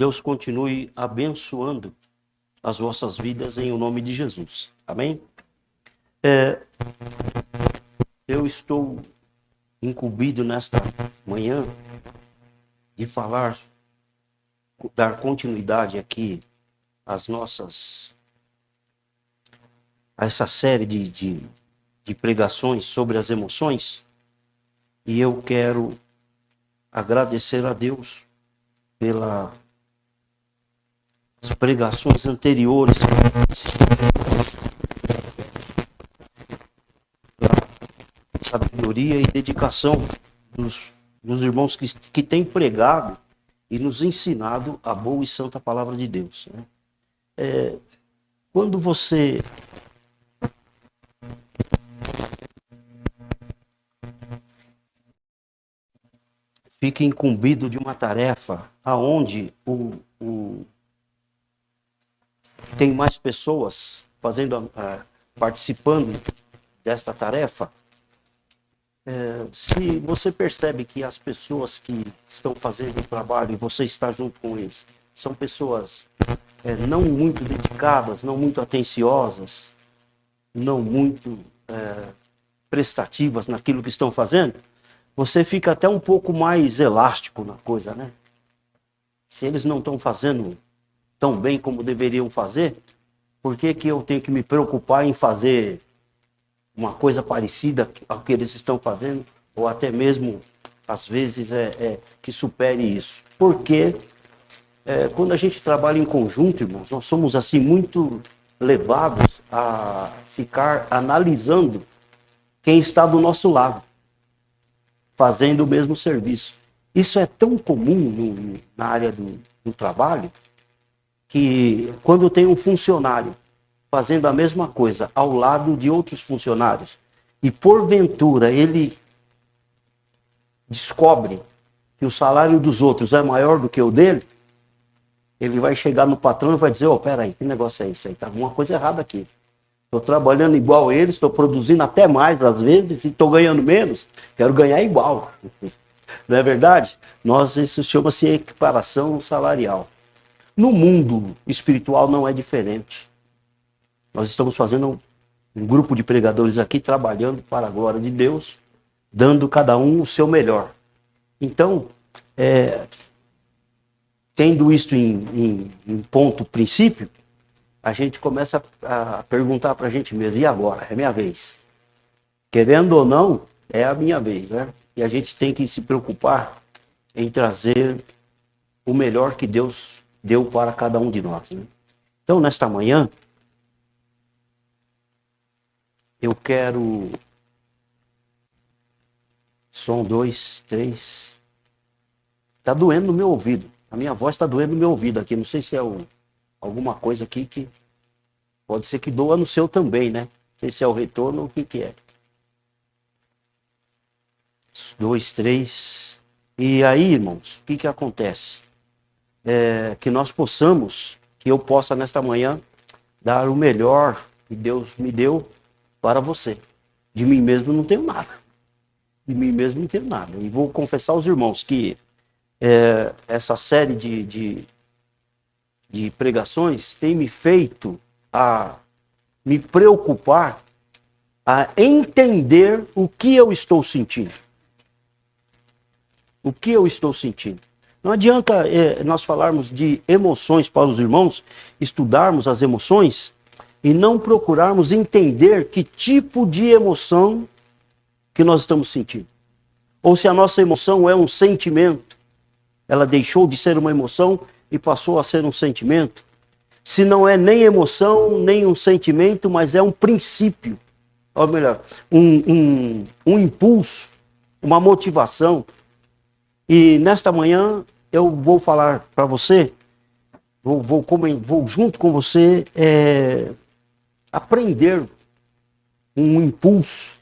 Deus continue abençoando as vossas vidas em o nome de Jesus. Amém? Eu estou incumbido nesta manhã de falar, dar continuidade aqui a essa série de pregações sobre as emoções. E eu quero agradecer a Deus pelas pregações anteriores, pela sabedoria e dedicação dos irmãos que têm pregado e nos ensinado a boa e santa palavra de Deus. Quando você fica incumbido de uma tarefa aonde tem mais pessoas participando desta tarefa, se você percebe que as pessoas que estão fazendo o trabalho e você está junto com eles são pessoas não muito dedicadas, não muito atenciosas, não muito prestativas naquilo que estão fazendo, você fica até um pouco mais elástico na coisa, né? Se eles não estão fazendo tão bem como deveriam fazer, por que eu tenho que me preocupar em fazer uma coisa parecida ao que eles estão fazendo, ou até mesmo, às vezes, que supere isso? Porque quando a gente trabalha em conjunto, irmãos, nós somos assim muito levados a ficar analisando quem está do nosso lado, fazendo o mesmo serviço. Isso é tão comum na área do trabalho, que quando tem um funcionário fazendo a mesma coisa ao lado de outros funcionários, e porventura ele descobre que o salário dos outros é maior do que o dele, ele vai chegar no patrão e vai dizer: peraí, que negócio é esse aí? Tá alguma coisa errada aqui. Estou trabalhando igual a eles, estou produzindo até mais às vezes, e estou ganhando menos, quero ganhar igual. Não é verdade? Isso chama-se equiparação salarial. No mundo espiritual não é diferente. Nós estamos fazendo um grupo de pregadores aqui, trabalhando para a glória de Deus, dando cada um o seu melhor. Então, tendo isto em ponto princípio, a gente começa a perguntar para a gente mesmo: e agora? É minha vez. Querendo ou não, é a minha vez, né? E a gente tem que se preocupar em trazer o melhor que Deus deu para cada um de nós, né? Então, nesta manhã, eu quero... Som 2, 3... Está doendo no meu ouvido. A minha voz está doendo no meu ouvido aqui. Não sei se é alguma coisa aqui que... Pode ser que doa no seu também, né? Não sei se é o retorno ou o que é. 2, 3... E aí, irmãos, o que acontece? Que nós possamos, que eu possa nesta manhã dar o melhor que Deus me deu para você. De mim mesmo não tenho nada. De mim mesmo não tenho nada. E vou confessar aos irmãos que essa série de pregações tem me feito a me preocupar, a entender o que eu estou sentindo. O que eu estou sentindo. Não adianta nós falarmos de emoções para os irmãos, estudarmos as emoções e não procurarmos entender que tipo de emoção que nós estamos sentindo. Ou se a nossa emoção é um sentimento, ela deixou de ser uma emoção e passou a ser um sentimento. Se não é nem emoção, nem um sentimento, mas é um princípio, ou melhor, um impulso, uma motivação. E nesta manhã eu vou falar para você, vou junto com você aprender um impulso,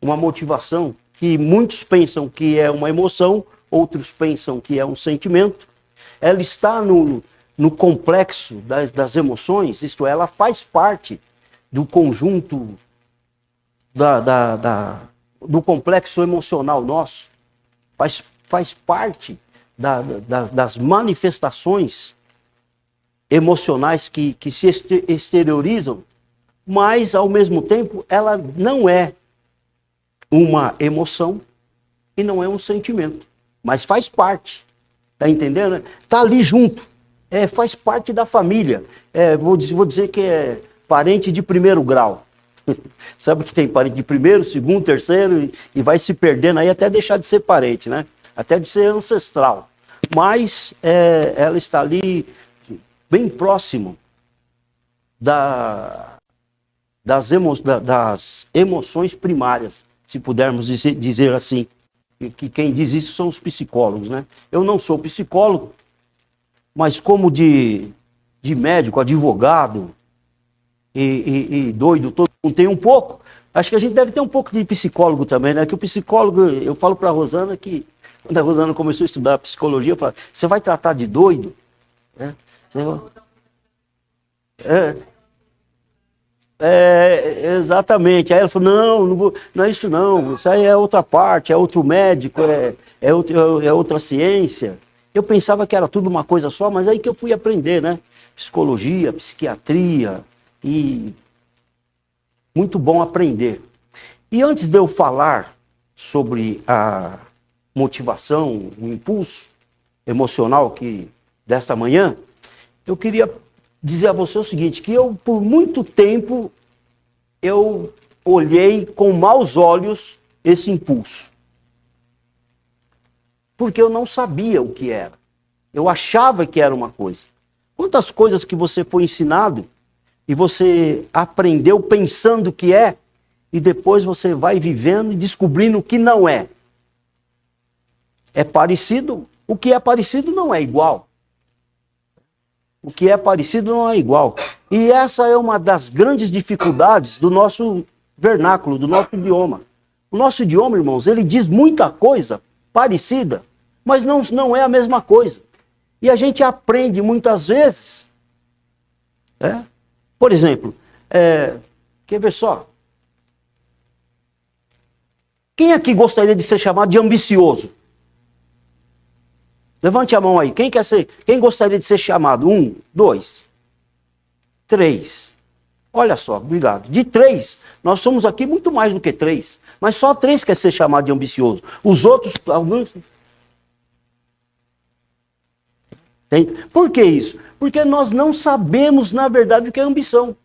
uma motivação, que muitos pensam que é uma emoção, outros pensam que é um sentimento. Ela está no complexo das emoções, isto é, ela faz parte do conjunto do complexo emocional nosso, faz parte das manifestações emocionais que se exteriorizam, mas, ao mesmo tempo, ela não é uma emoção e não é um sentimento, mas faz parte. Está entendendo? Está ali junto. Faz parte da família. Vou dizer que é parente de primeiro grau. Sabe que tem parente de primeiro, segundo, terceiro, e vai se perdendo aí até deixar de ser parente, né? Até de ser ancestral. Mas ela está ali bem próximo das emoções primárias, se pudermos dizer assim. Que quem diz isso são os psicólogos, né? Eu não sou psicólogo, mas como de médico, advogado e doido, todo mundo tem um pouco. Acho que a gente deve ter um pouco de psicólogo também, né? Que o psicólogo, eu falo para a Rosana que, quando a Rosana começou a estudar psicologia, eu falo, você vai tratar de doido? Exatamente. Aí ela falou, não é isso não, isso aí é outra parte, é outro médico, é outra ciência. Eu pensava que era tudo uma coisa só, mas aí que eu fui aprender, né? Psicologia, psiquiatria, e muito bom aprender. E antes de eu falar sobre a motivação, o impulso emocional desta manhã, eu queria dizer a você o seguinte, que eu, por muito tempo, eu olhei com maus olhos esse impulso. Porque eu não sabia o que era. Eu achava que era uma coisa. Quantas coisas que você foi ensinado e você aprendeu pensando que é, e depois você vai vivendo e descobrindo que não é. É parecido, o que é parecido não é igual. O que é parecido não é igual. E essa é uma das grandes dificuldades do nosso vernáculo, do nosso idioma. O nosso idioma, irmãos, ele diz muita coisa parecida, mas não é a mesma coisa. E a gente aprende muitas vezes. Por exemplo, quer ver só? Quem aqui gostaria de ser chamado de ambicioso? Levante a mão aí. Quem gostaria de ser chamado? 1, 2, 3. Olha só, obrigado. De 3, nós somos aqui muito mais do que 3. Mas só 3 quer ser chamado de ambicioso. Os outros, alguns... Por que isso? Porque nós não sabemos, na verdade, o que é ambição.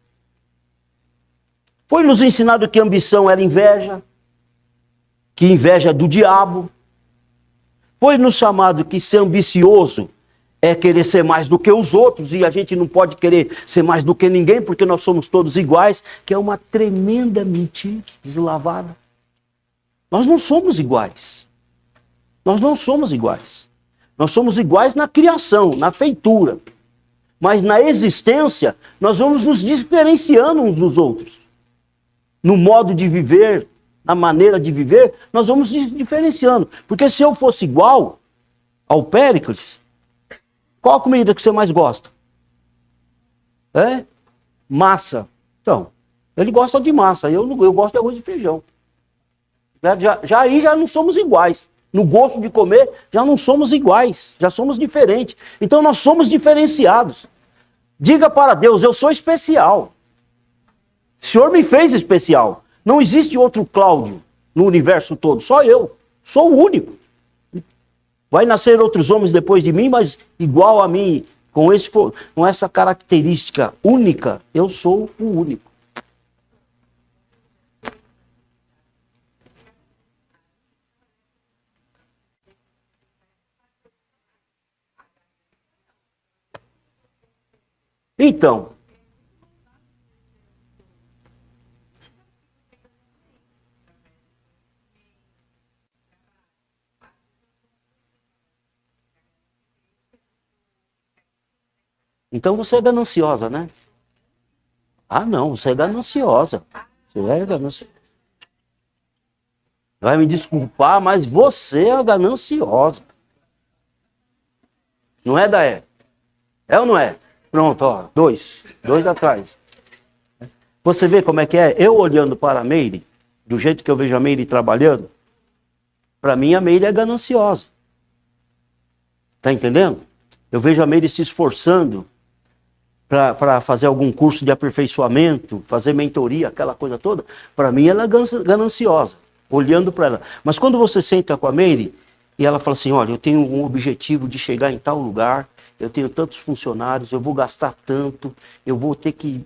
Foi nos ensinado que ambição era inveja, que inveja é do diabo. Foi nos chamado que ser ambicioso é querer ser mais do que os outros, e a gente não pode querer ser mais do que ninguém, porque nós somos todos iguais, que é uma tremenda mentira deslavada. Nós não somos iguais. Nós não somos iguais. Nós somos iguais na criação, na feitura. Mas na existência, nós vamos nos diferenciando uns dos outros. No modo de viver, na maneira de viver, nós vamos nos diferenciando. Porque se eu fosse igual ao Péricles, qual a comida que você mais gosta? Massa. Então, ele gosta de massa, eu gosto de arroz e feijão. Aí já não somos iguais. No gosto de comer, já não somos iguais, já somos diferentes. Então nós somos diferenciados. Diga para Deus, eu sou especial. O Senhor me fez especial. Não existe outro Cláudio no universo todo, só eu. Sou o único. Vai nascer outros homens depois de mim, mas igual a mim, com essa característica única, eu sou o único. Então, você é gananciosa, né? Ah, não, você é gananciosa. Você é gananciosa. Vai me desculpar, mas você é gananciosa. Não é, Daé? É ou não é? Pronto, ó, dois atrás. Você vê como é que é? Eu olhando para a Meire, do jeito que eu vejo a Meire trabalhando, para mim a Meire é gananciosa. Tá entendendo? Eu vejo a Meire se esforçando para fazer algum curso de aperfeiçoamento, fazer mentoria, aquela coisa toda. Para mim, ela é gananciosa, olhando para ela. Mas quando você senta com a Meire e ela fala assim, olha, eu tenho um objetivo de chegar em tal lugar, eu tenho tantos funcionários, eu vou gastar tanto, eu vou ter que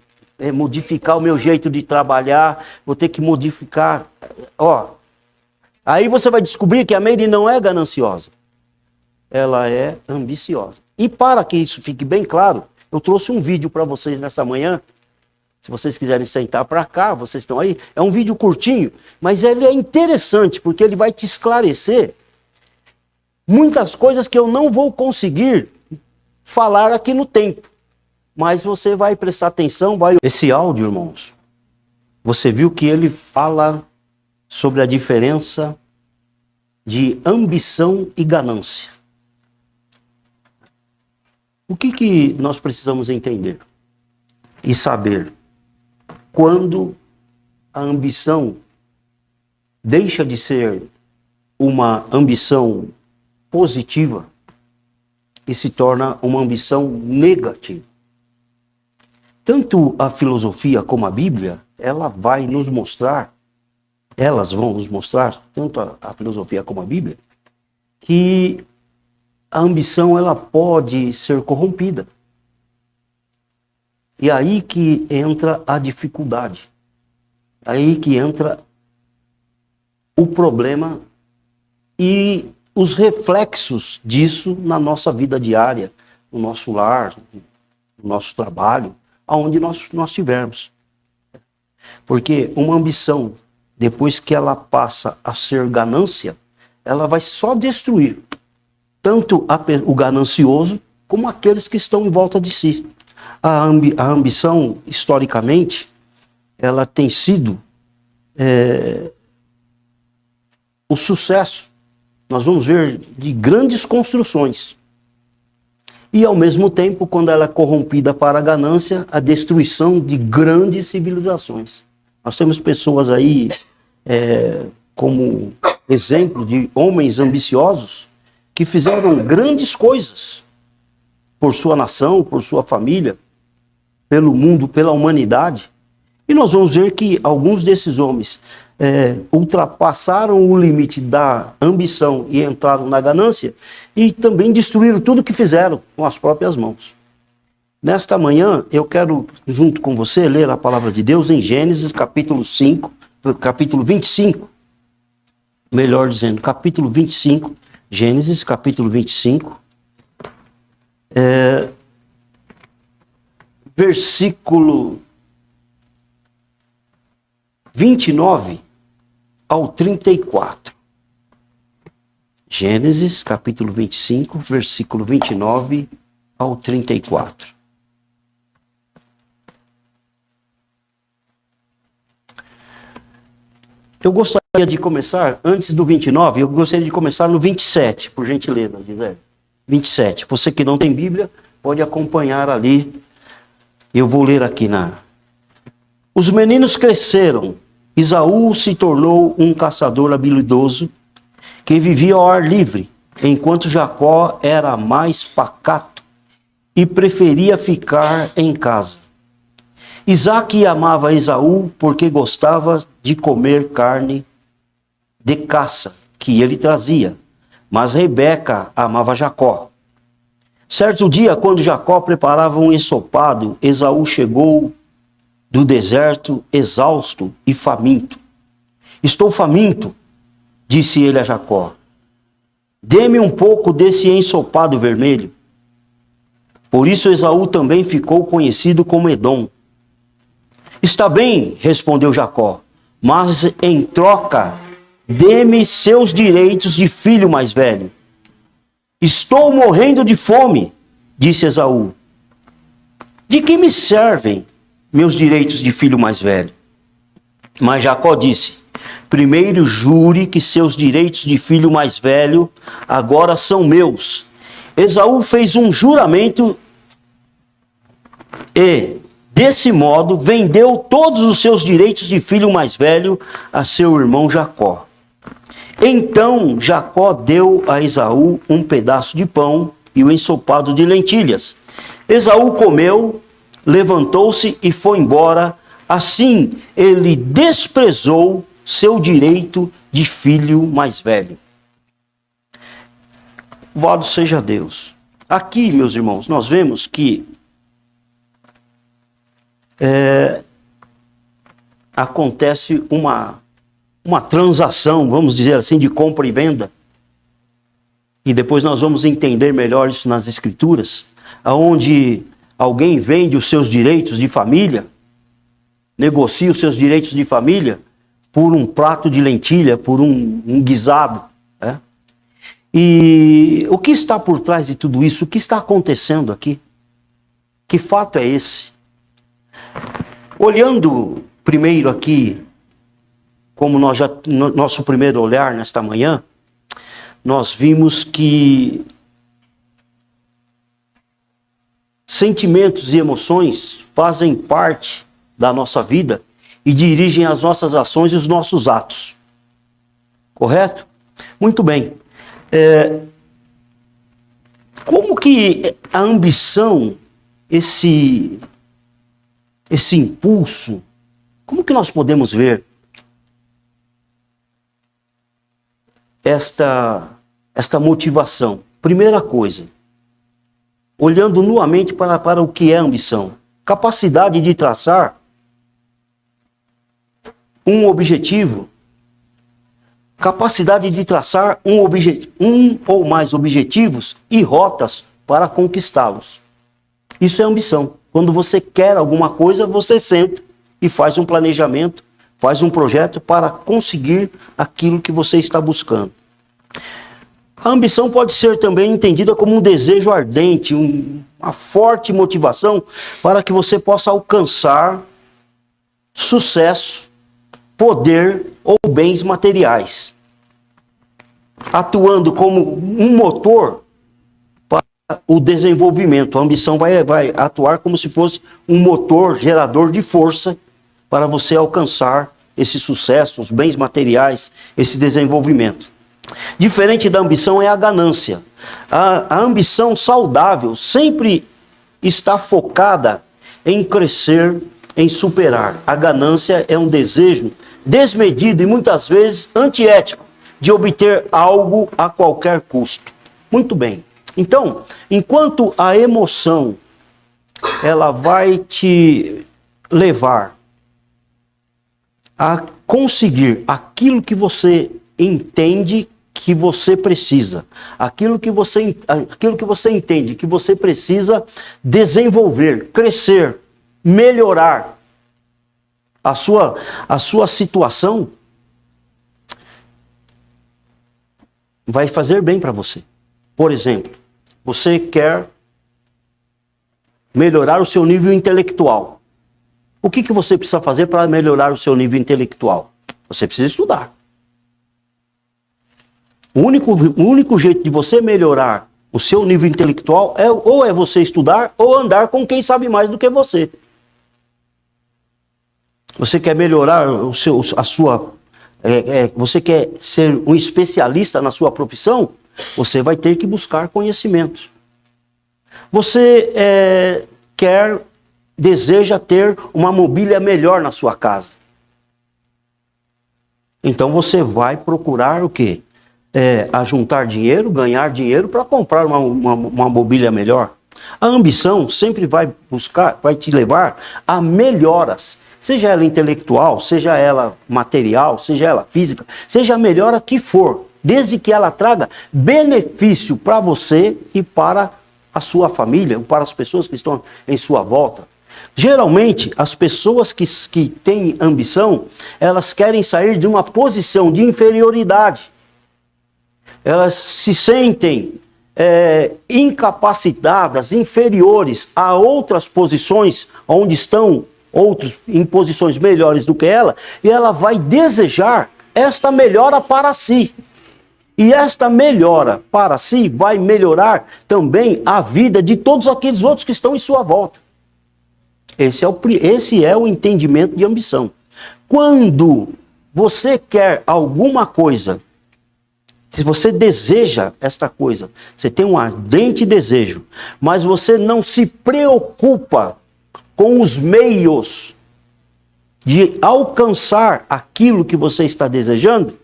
modificar o meu jeito de trabalhar, vou ter que modificar... Aí você vai descobrir que a Meire não é gananciosa. Ela é ambiciosa. E para que isso fique bem claro, eu trouxe um vídeo para vocês nessa manhã. Se vocês quiserem sentar para cá, vocês estão aí. É um vídeo curtinho, mas ele é interessante, porque ele vai te esclarecer muitas coisas que eu não vou conseguir falar aqui no tempo. Mas você vai prestar atenção. Esse áudio, irmãos, você viu que ele fala sobre a diferença de ambição e ganância. O que nós precisamos entender e saber? Quando a ambição deixa de ser uma ambição positiva e se torna uma ambição negativa. Tanto a filosofia como a Bíblia, elas vão nos mostrar, tanto a filosofia como a Bíblia, que a ambição ela pode ser corrompida. E aí que entra a dificuldade. Aí que entra o problema e os reflexos disso na nossa vida diária, no nosso lar, no nosso trabalho, aonde nós estivermos. Porque uma ambição, depois que ela passa a ser ganância, ela vai só destruir tanto o ganancioso como aqueles que estão em volta de si. A ambição, historicamente, ela tem sido o sucesso, nós vamos ver, de grandes construções. E, ao mesmo tempo, quando ela é corrompida para a ganância, a destruição de grandes civilizações. Nós temos pessoas aí, como exemplo de homens ambiciosos, que fizeram grandes coisas por sua nação, por sua família, pelo mundo, pela humanidade. E nós vamos ver que alguns desses homens ultrapassaram o limite da ambição e entraram na ganância e também destruíram tudo que fizeram com as próprias mãos. Nesta manhã, eu quero, junto com você, ler a palavra de Deus em Gênesis, capítulo 25, melhor dizendo, capítulo 25, Gênesis, capítulo 25, versículo 29 ao 34. Gênesis, capítulo 25, versículo 29 ao 34. Eu gostaria de começar, antes do 29, eu gostaria de começar no 27, por gentileza, Gisele. 27. Você que não tem Bíblia, pode acompanhar ali. Eu vou ler aqui Os meninos cresceram. Esaú se tornou um caçador habilidoso que vivia ao ar livre, enquanto Jacó era mais pacato e preferia ficar em casa. Isaque amava Esaú porque gostava de comer carne de caça que ele trazia, mas Rebeca amava Jacó. Certo dia, quando Jacó preparava um ensopado, Esaú chegou do deserto exausto e faminto. Estou faminto, disse ele a Jacó. Dê-me um pouco desse ensopado vermelho. Por isso Esaú também ficou conhecido como Edom. Está bem, respondeu Jacó, mas em troca, dê-me seus direitos de filho mais velho. Estou morrendo de fome, disse Esaú. De que me servem meus direitos de filho mais velho? Mas Jacó disse, primeiro jure que seus direitos de filho mais velho agora são meus. Esaú fez um juramento e, desse modo, vendeu todos os seus direitos de filho mais velho a seu irmão Jacó. Então Jacó deu a Esaú um pedaço de pão e o ensopado de lentilhas. Esaú comeu, levantou-se e foi embora. Assim, ele desprezou seu direito de filho mais velho. Louvado seja Deus. Aqui, meus irmãos, nós vemos que acontece uma transação, vamos dizer assim, de compra e venda. E depois nós vamos entender melhor isso nas Escrituras, onde alguém vende os seus direitos de família, negocia os seus direitos de família por um prato de lentilha, por um guisado. Né? E o que está por trás de tudo isso? O que está acontecendo aqui? Que fato é esse? Olhando primeiro aqui, como nosso primeiro olhar nesta manhã, nós vimos que sentimentos e emoções fazem parte da nossa vida e dirigem as nossas ações e os nossos atos. Correto? Muito bem. Como que a ambição, esse impulso, como que nós podemos ver esta motivação? Primeira coisa, olhando nuamente para o que é ambição. Capacidade de traçar um objetivo. Capacidade de traçar um ou mais objetivos e rotas para conquistá-los. Isso é ambição. Quando você quer alguma coisa, você senta e faz um planejamento, faz um projeto para conseguir aquilo que você está buscando. A ambição pode ser também entendida como um desejo ardente, uma forte motivação para que você possa alcançar sucesso, poder ou bens materiais, atuando como um motor para o desenvolvimento. A ambição vai atuar como se fosse um motor gerador de força para você alcançar esse sucesso, os bens materiais, esse desenvolvimento. Diferente da ambição é a ganância. A ambição saudável sempre está focada em crescer, em superar. A ganância é um desejo desmedido e muitas vezes antiético de obter algo a qualquer custo. Muito bem. Então, enquanto a emoção ela vai te levar a conseguir aquilo que você entende que você precisa, aquilo que você entende que você precisa desenvolver, crescer, melhorar a sua situação, vai fazer bem para você. Por exemplo, você quer melhorar o seu nível intelectual. O que você precisa fazer para melhorar o seu nível intelectual? Você precisa estudar. O único jeito de você melhorar o seu nível intelectual é você estudar ou andar com quem sabe mais do que você. Você quer melhorar você quer ser um especialista na sua profissão? Você vai ter que buscar conhecimento. Você deseja ter uma mobília melhor na sua casa. Então você vai procurar o quê? Ajuntar dinheiro, ganhar dinheiro para comprar uma mobília melhor. A ambição sempre vai te levar a melhoras, seja ela intelectual, seja ela material, seja ela física, seja a melhora que for, desde que ela traga benefício para você e para a sua família, para as pessoas que estão em sua volta. Geralmente, as pessoas que têm ambição, elas querem sair de uma posição de inferioridade. Elas se sentem incapacitadas, inferiores a outras posições, onde estão outros em posições melhores do que ela, e ela vai desejar esta melhora para si. E esta melhora para si vai melhorar também a vida de todos aqueles outros que estão em sua volta. Esse é o entendimento de ambição. Quando você quer alguma coisa Se você deseja esta coisa, você tem um ardente desejo, mas você não se preocupa com os meios de alcançar aquilo que você está desejando,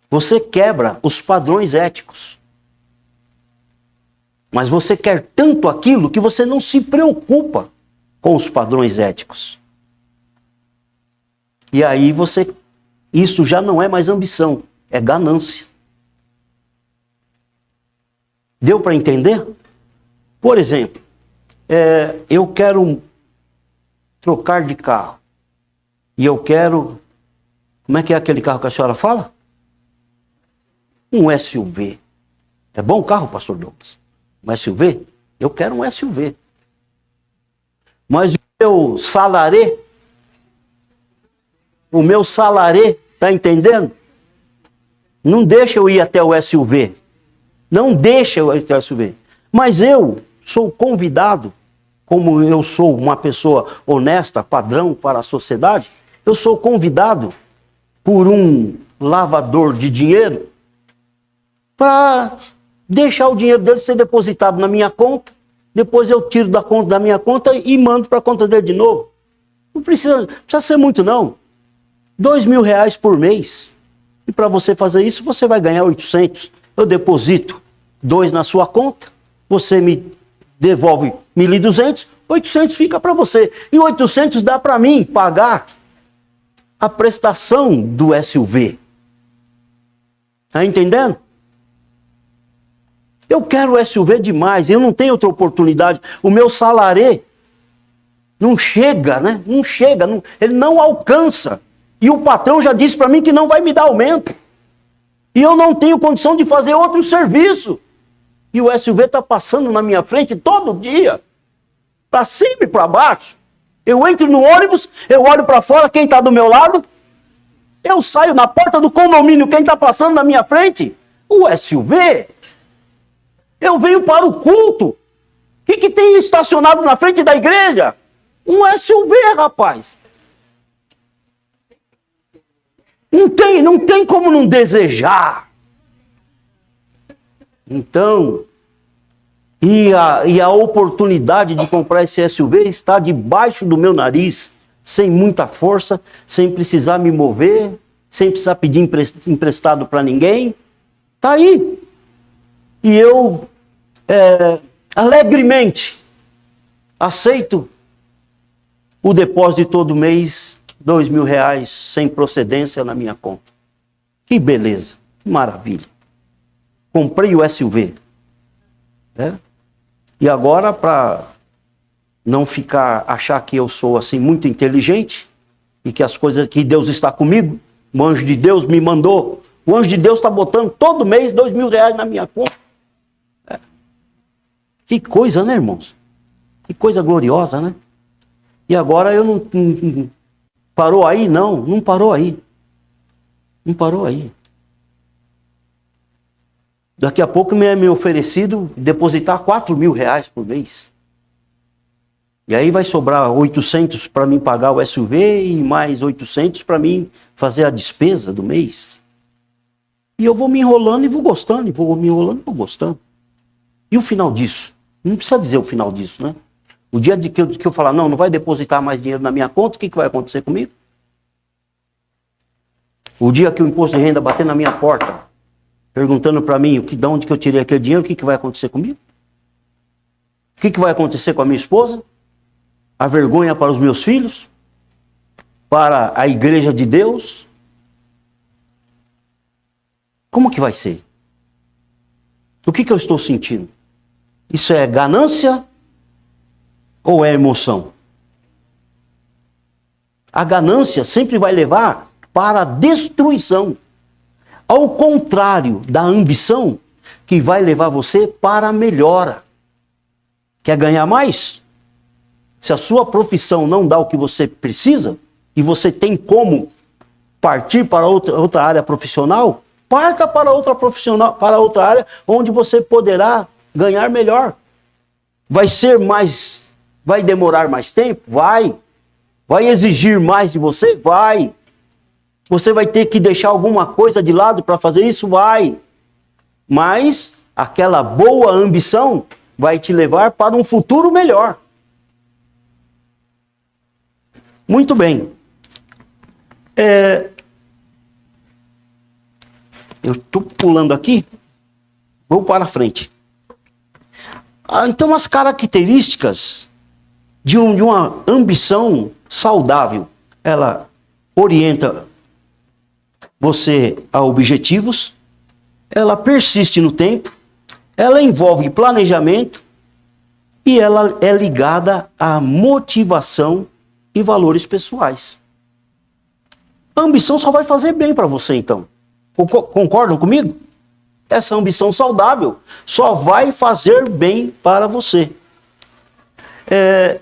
você quebra os padrões éticos. Mas você quer tanto aquilo que você não se preocupa com os padrões éticos. E aí isso já não é mais ambição, é ganância. Deu para entender? Por exemplo, eu quero trocar de carro. E eu quero... Como é que é aquele carro que a senhora fala? Um SUV. É bom o carro, pastor Douglas? Um SUV? Eu quero um SUV. Mas o meu salarê, tá entendendo? Não deixa eu ir até o SUV. Não deixa eu ir até o SUV. Mas eu sou convidado, como eu sou uma pessoa honesta, padrão para a sociedade, eu sou convidado por um lavador de dinheiro para deixar o dinheiro dele ser depositado na minha conta, depois eu tiro da minha conta e mando para a conta dele de novo. Não precisa ser muito não. R$2.000 por mês. E para você fazer isso, você vai ganhar 800. Eu deposito 2 na sua conta, você me devolve 1.200, 800 fica para você. E 800 dá para mim pagar a prestação do SUV. Tá entendendo? Eu quero o SUV demais, eu não tenho outra oportunidade. O meu salário não chega, né? Não chega, ele não alcança. E o patrão já disse para mim que não vai me dar aumento. E eu não tenho condição de fazer outro serviço. E o SUV está passando na minha frente todo dia. Para cima e para baixo. Eu entro no ônibus, eu olho para fora, quem está do meu lado? Eu saio na porta do condomínio, quem está passando na minha frente? O SUV. Eu venho para o culto. O que tem estacionado na frente da igreja? Um SUV, rapaz. Não tem como não desejar. Então, e a oportunidade de comprar esse SUV está debaixo do meu nariz, sem muita força, sem precisar me mover, sem precisar pedir emprestado para ninguém. Está aí. E eu, alegremente, aceito o depósito de todo mês, R$2.000 sem procedência na minha conta. Que beleza, que maravilha. Comprei o SUV. E agora, para não achar que eu sou assim muito inteligente e que as coisas, que Deus está comigo, o anjo de Deus me mandou, o anjo de Deus está botando todo mês R$2.000 na minha conta. Que coisa, né, irmãos? Que coisa gloriosa, né? E agora eu não parou aí? Não parou aí. Não parou aí. Daqui a pouco me é oferecido depositar R$4.000 por mês. E aí vai sobrar 800 para mim pagar o SUV e mais 800 para mim fazer a despesa do mês. E eu vou me enrolando e vou gostando, E o final disso? Não precisa dizer o final disso, né? O dia que eu falar, não vai depositar mais dinheiro na minha conta, o que vai acontecer comigo? O dia que o imposto de renda bater na minha porta, perguntando para mim de onde que eu tirei aquele dinheiro, o que vai acontecer comigo? O que vai acontecer com a minha esposa? A vergonha para os meus filhos? Para a igreja de Deus? Como que vai ser? O que eu estou sentindo? Isso é ganância ou é emoção? A ganância sempre vai levar para a destruição. Ao contrário da ambição, que vai levar você para a melhora. Quer ganhar mais? Se a sua profissão não dá o que você precisa, e você tem como partir para outra área profissional, parta para outra área onde você poderá ganhar melhor. Vai demorar mais tempo? Vai exigir mais de você? Vai. Você vai ter que deixar alguma coisa de lado para fazer isso? Vai. Mas aquela boa ambição vai te levar para um futuro melhor. Muito bem. Eu estou pulando aqui. Vou para frente. Então, as características de uma ambição saudável, ela orienta você a objetivos, ela persiste no tempo, ela envolve planejamento e ela é ligada à motivação e valores pessoais. A ambição só vai fazer bem para você, então. Concordam comigo? Essa ambição saudável só vai fazer bem para você.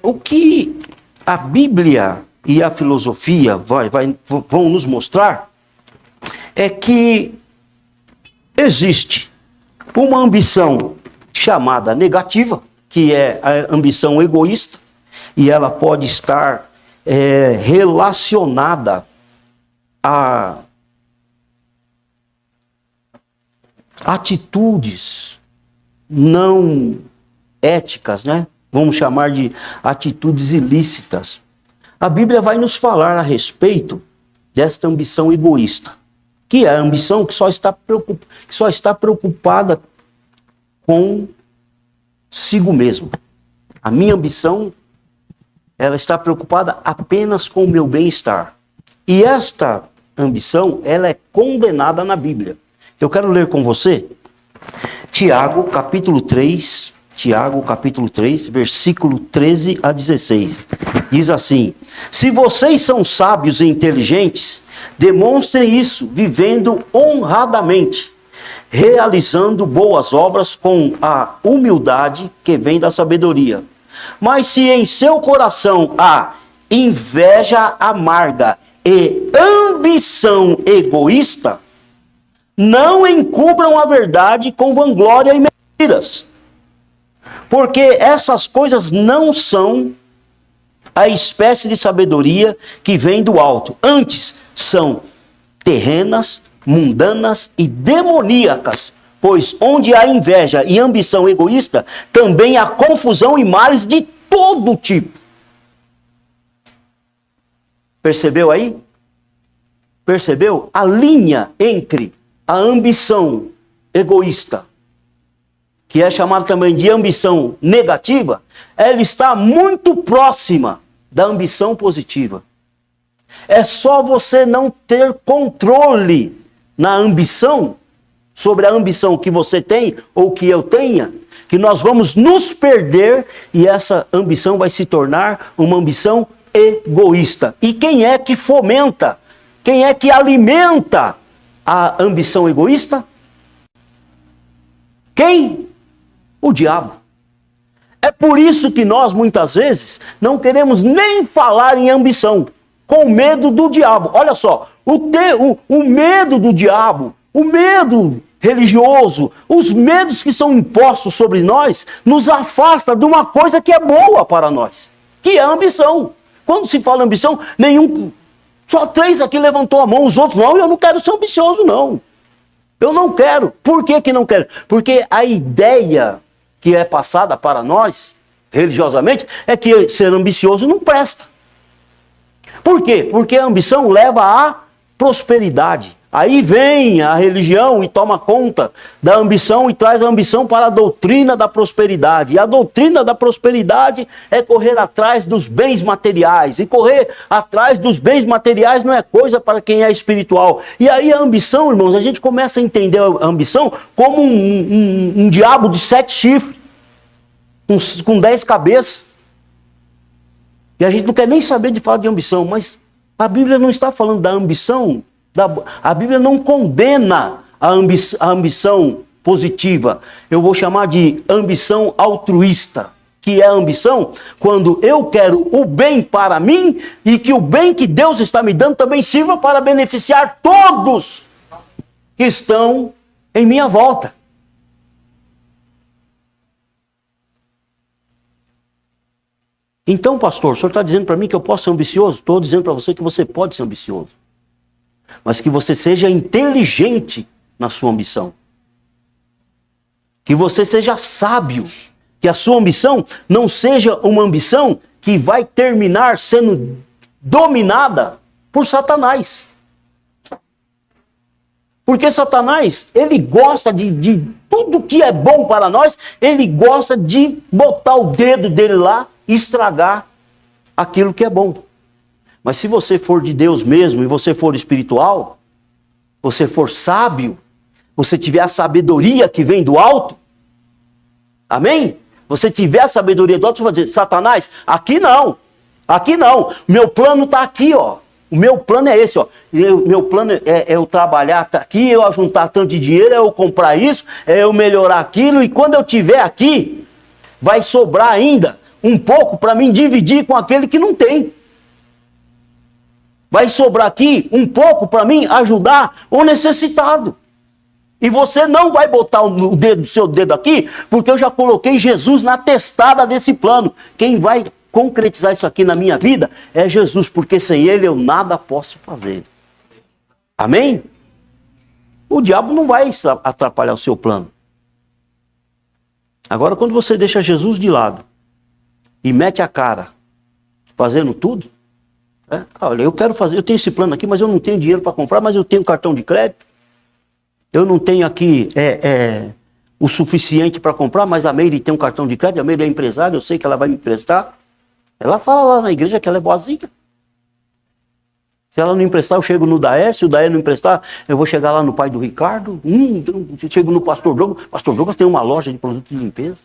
O que a Bíblia e a filosofia vão nos mostrar é que existe uma ambição chamada negativa, que é a ambição egoísta, e ela pode estar relacionada a atitudes não éticas, né? Vamos chamar de atitudes ilícitas. A Bíblia vai nos falar a respeito desta ambição egoísta, que é a ambição que só está preocupada consigo mesmo. A minha ambição, ela está preocupada apenas com o meu bem-estar. E esta ambição, ela é condenada na Bíblia. Eu quero ler com você Tiago, capítulo 3, versículo 13 a 16. Diz assim: se vocês são sábios e inteligentes, demonstrem isso vivendo honradamente, realizando boas obras com a humildade que vem da sabedoria. Mas se em seu coração há inveja amarga e ambição egoísta, não encubram a verdade com vanglória e mentiras. Porque essas coisas não são a espécie de sabedoria que vem do alto. Antes, são terrenas, mundanas e demoníacas. Pois onde há inveja e ambição egoísta, também há confusão e males de todo tipo. Percebeu aí? Percebeu? A linha entre a ambição egoísta, que é chamada também de ambição negativa, ela está muito próxima da ambição positiva. É só você não ter controle na ambição, sobre a ambição que você tem ou que eu tenha, que nós vamos nos perder e essa ambição vai se tornar uma ambição egoísta. E quem é que fomenta? Quem é que alimenta a ambição egoísta? Quem? O diabo. É por isso que nós, muitas vezes, não queremos nem falar em ambição, com medo do diabo. Olha só, o medo do diabo, o medo religioso, os medos que são impostos sobre nós, nos afasta de uma coisa que é boa para nós, que é a ambição. Quando se fala ambição, só 3 aqui levantou a mão, os outros não, eu não quero ser ambicioso não. Eu não quero. Por que não quero? Porque a ideia que é passada para nós, religiosamente, é que ser ambicioso não presta. Por quê? Porque a ambição leva à prosperidade. Aí vem a religião e toma conta da ambição e traz a ambição para a doutrina da prosperidade. E a doutrina da prosperidade é correr atrás dos bens materiais. E correr atrás dos bens materiais não é coisa para quem é espiritual. E aí a ambição, irmãos, a gente começa a entender a ambição como um diabo de 7 chifres, com 10 cabeças. E a gente não quer nem saber de falar de ambição, mas a Bíblia não está falando da ambição. A Bíblia não condena a ambição positiva. Eu vou chamar de ambição altruísta. Que é a ambição quando eu quero o bem para mim e que o bem que Deus está me dando também sirva para beneficiar todos que estão em minha volta. Então, pastor, o senhor está dizendo para mim que eu posso ser ambicioso? Estou dizendo para você que você pode ser ambicioso. mas que você seja inteligente na sua ambição. Que você seja sábio. Que a sua ambição não seja uma ambição que vai terminar sendo dominada por Satanás. Porque Satanás, ele gosta de tudo que é bom para nós, ele gosta de botar o dedo dele lá e estragar aquilo que é bom. Mas se você for de Deus mesmo e você for espiritual, você for sábio, você tiver a sabedoria que vem do alto, amém? Você tiver a sabedoria do alto, você vai dizer, Satanás, aqui não, meu plano está aqui, ó. O meu plano é esse, ó. Meu plano é eu trabalhar aqui, eu juntar tanto de dinheiro, é eu comprar isso, é eu melhorar aquilo, e quando eu tiver aqui, vai sobrar ainda um pouco para mim dividir com aquele que não tem. Vai sobrar aqui um pouco para mim ajudar o necessitado. E você não vai botar o seu dedo aqui, porque eu já coloquei Jesus na testada desse plano. Quem vai concretizar isso aqui na minha vida é Jesus, porque sem ele eu nada posso fazer. Amém? O diabo não vai atrapalhar o seu plano. Agora, quando você deixa Jesus de lado e mete a cara fazendo tudo, olha, eu quero fazer, eu tenho esse plano aqui, mas eu não tenho dinheiro para comprar, mas eu tenho cartão de crédito. Eu não tenho aqui o suficiente para comprar, mas a Meire tem um cartão de crédito, a Meire é empresária, eu sei que ela vai me emprestar. Ela fala lá na igreja que ela é boazinha. Se ela não emprestar, eu chego no Daer. Se o Daer não emprestar, eu vou chegar lá no pai do Ricardo. Eu chego no Pastor Douglas. Pastor Douglas tem uma loja de produtos de limpeza.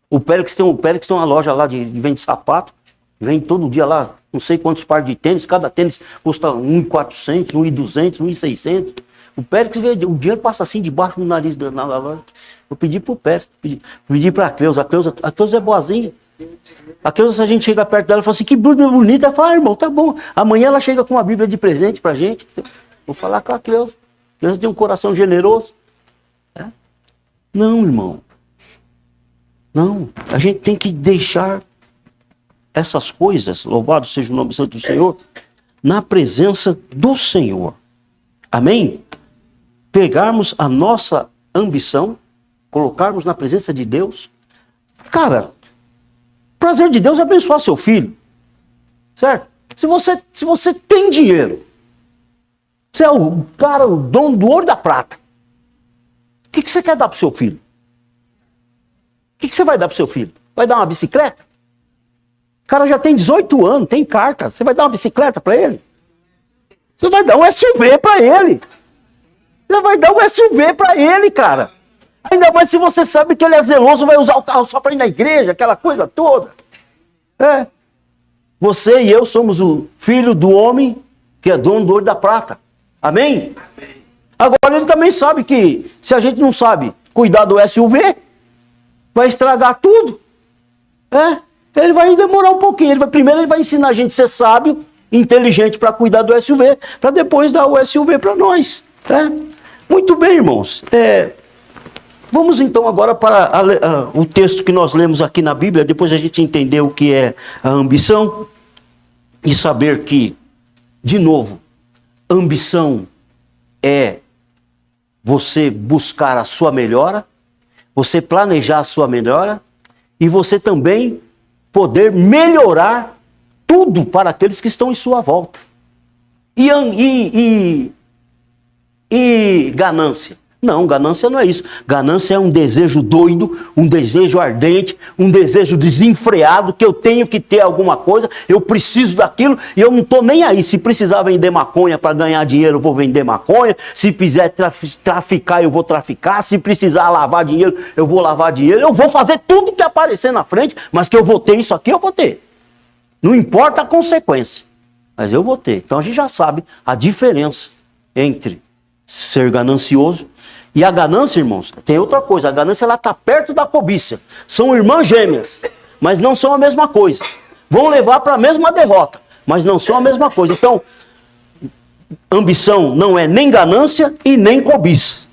O Périx tem uma loja lá de vende sapato. Vende todo dia lá, não sei quantos pares de tênis. Cada tênis custa 1.400, 1.200, 1.600. O Périx, o dinheiro passa assim debaixo do nariz na loja. Eu pedi pro Périx, pedi pra Cleusa. A Cleusa é boazinha. A Cleusa, se a gente chega perto dela e fala assim, que Bíblia bonita, ela fala, irmão, tá bom. Amanhã ela chega com uma Bíblia de presente pra gente. Vou falar com a Cleusa. A Cleusa tem um coração generoso. Não, irmão. Não. A gente tem que deixar essas coisas, louvado seja o nome santo do Senhor, na presença do Senhor. Amém? Pegarmos a nossa ambição, colocarmos na presença de Deus. Cara, o prazer de Deus é abençoar seu filho. Certo? Se você tem dinheiro, você é o dono do ouro e da prata. O que você quer dar para o seu filho? O que você vai dar para o seu filho? Vai dar uma bicicleta? O cara já tem 18 anos, tem carta. Você vai dar uma bicicleta para ele? Você vai dar um SUV para ele. Você vai dar um SUV para ele, cara. Ainda mais se você sabe que ele é zeloso, vai usar o carro só para ir na igreja, aquela coisa toda. Você e eu somos o filho do homem que é dono do ouro e da prata. Amém? Agora ele também sabe que se a gente não sabe cuidar do SUV, vai estragar tudo. Ele vai demorar um pouquinho. Primeiro ele vai ensinar a gente a ser sábio, inteligente para cuidar do SUV, para depois dar o SUV para nós. Muito bem, irmãos. Vamos então agora para o texto que nós lemos aqui na Bíblia, depois a gente entender o que é a ambição e saber que, de novo, ambição é você buscar a sua melhora, você planejar a sua melhora e você também poder melhorar tudo para aqueles que estão em sua volta. E ganância? Não, ganância não é isso. Ganância é um desejo doido, um desejo ardente, um desejo desenfreado, que eu tenho que ter alguma coisa, eu preciso daquilo e eu não estou nem aí. Se precisar vender maconha para ganhar dinheiro, eu vou vender maconha. Se quiser traficar, eu vou traficar. Se precisar lavar dinheiro, eu vou lavar dinheiro. Eu vou fazer tudo que aparecer na frente, mas que eu vou ter isso aqui, eu vou ter. Não importa a consequência, mas eu vou ter. Então a gente já sabe a diferença entre ser ganancioso e a ganância, irmãos. Tem outra coisa, a ganância ela está perto da cobiça. São irmãs gêmeas, mas não são a mesma coisa. Vão levar para a mesma derrota, mas não são a mesma coisa. Então, ambição não é nem ganância e nem cobiça.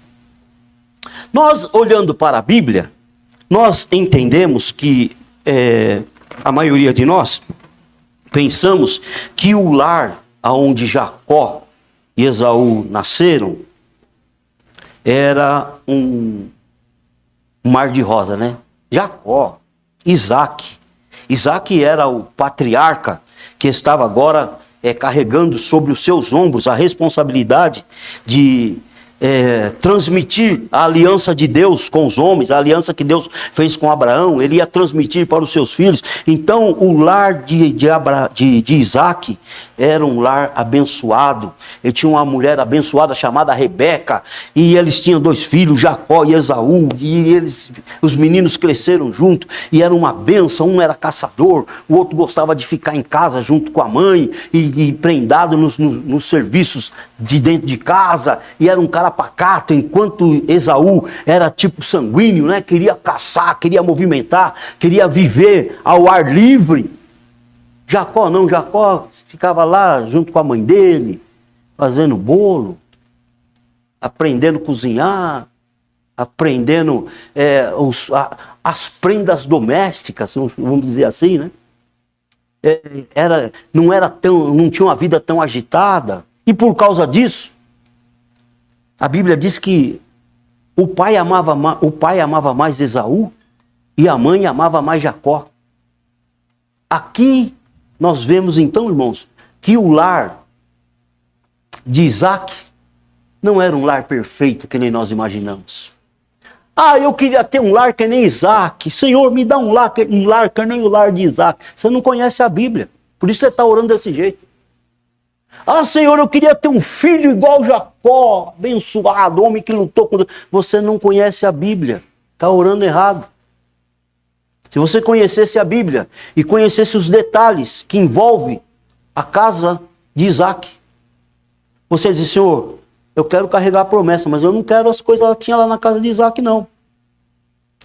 Nós, olhando para a Bíblia, nós entendemos que a maioria de nós pensamos que o lar aonde Jacó e Esaú nasceram, era um mar de rosa, né? Jacó, Isaac. Isaac era o patriarca que estava agora carregando sobre os seus ombros a responsabilidade de transmitir a aliança de Deus com os homens, a aliança que Deus fez com Abraão, ele ia transmitir para os seus filhos. Então o lar de Isaac era um lar abençoado. Ele tinha uma mulher abençoada chamada Rebeca, e eles tinham 2 filhos, Jacó e Esaú, e os meninos cresceram juntos, e era uma bênção. Um era caçador, o outro gostava de ficar em casa junto com a mãe, e prendado nos serviços de dentro de casa, e era um cara pacato, enquanto Esaú era tipo sanguíneo, né? Queria caçar, queria movimentar, queria viver ao ar livre. Jacó não, Jacó ficava lá junto com a mãe dele, fazendo bolo, aprendendo a cozinhar, aprendendo as prendas domésticas, vamos dizer assim, né? Não tinha uma vida tão agitada, e por causa disso, a Bíblia diz que o pai amava mais Esaú e a mãe amava mais Jacó. Aqui nós vemos então, irmãos, que o lar de Isaac não era um lar perfeito que nem nós imaginamos. Eu queria ter um lar que nem Isaac. Senhor, me dá um lar que nem o lar de Isaac. Você não conhece a Bíblia, por isso você está orando desse jeito. Senhor, eu queria ter um filho igual Jacó, abençoado, homem que lutou com Deus. Você não conhece a Bíblia, está orando errado. Se você conhecesse a Bíblia e conhecesse os detalhes que envolvem a casa de Isaac, você diz: Senhor, eu quero carregar a promessa, mas eu não quero as coisas que tinha lá na casa de Isaac, não.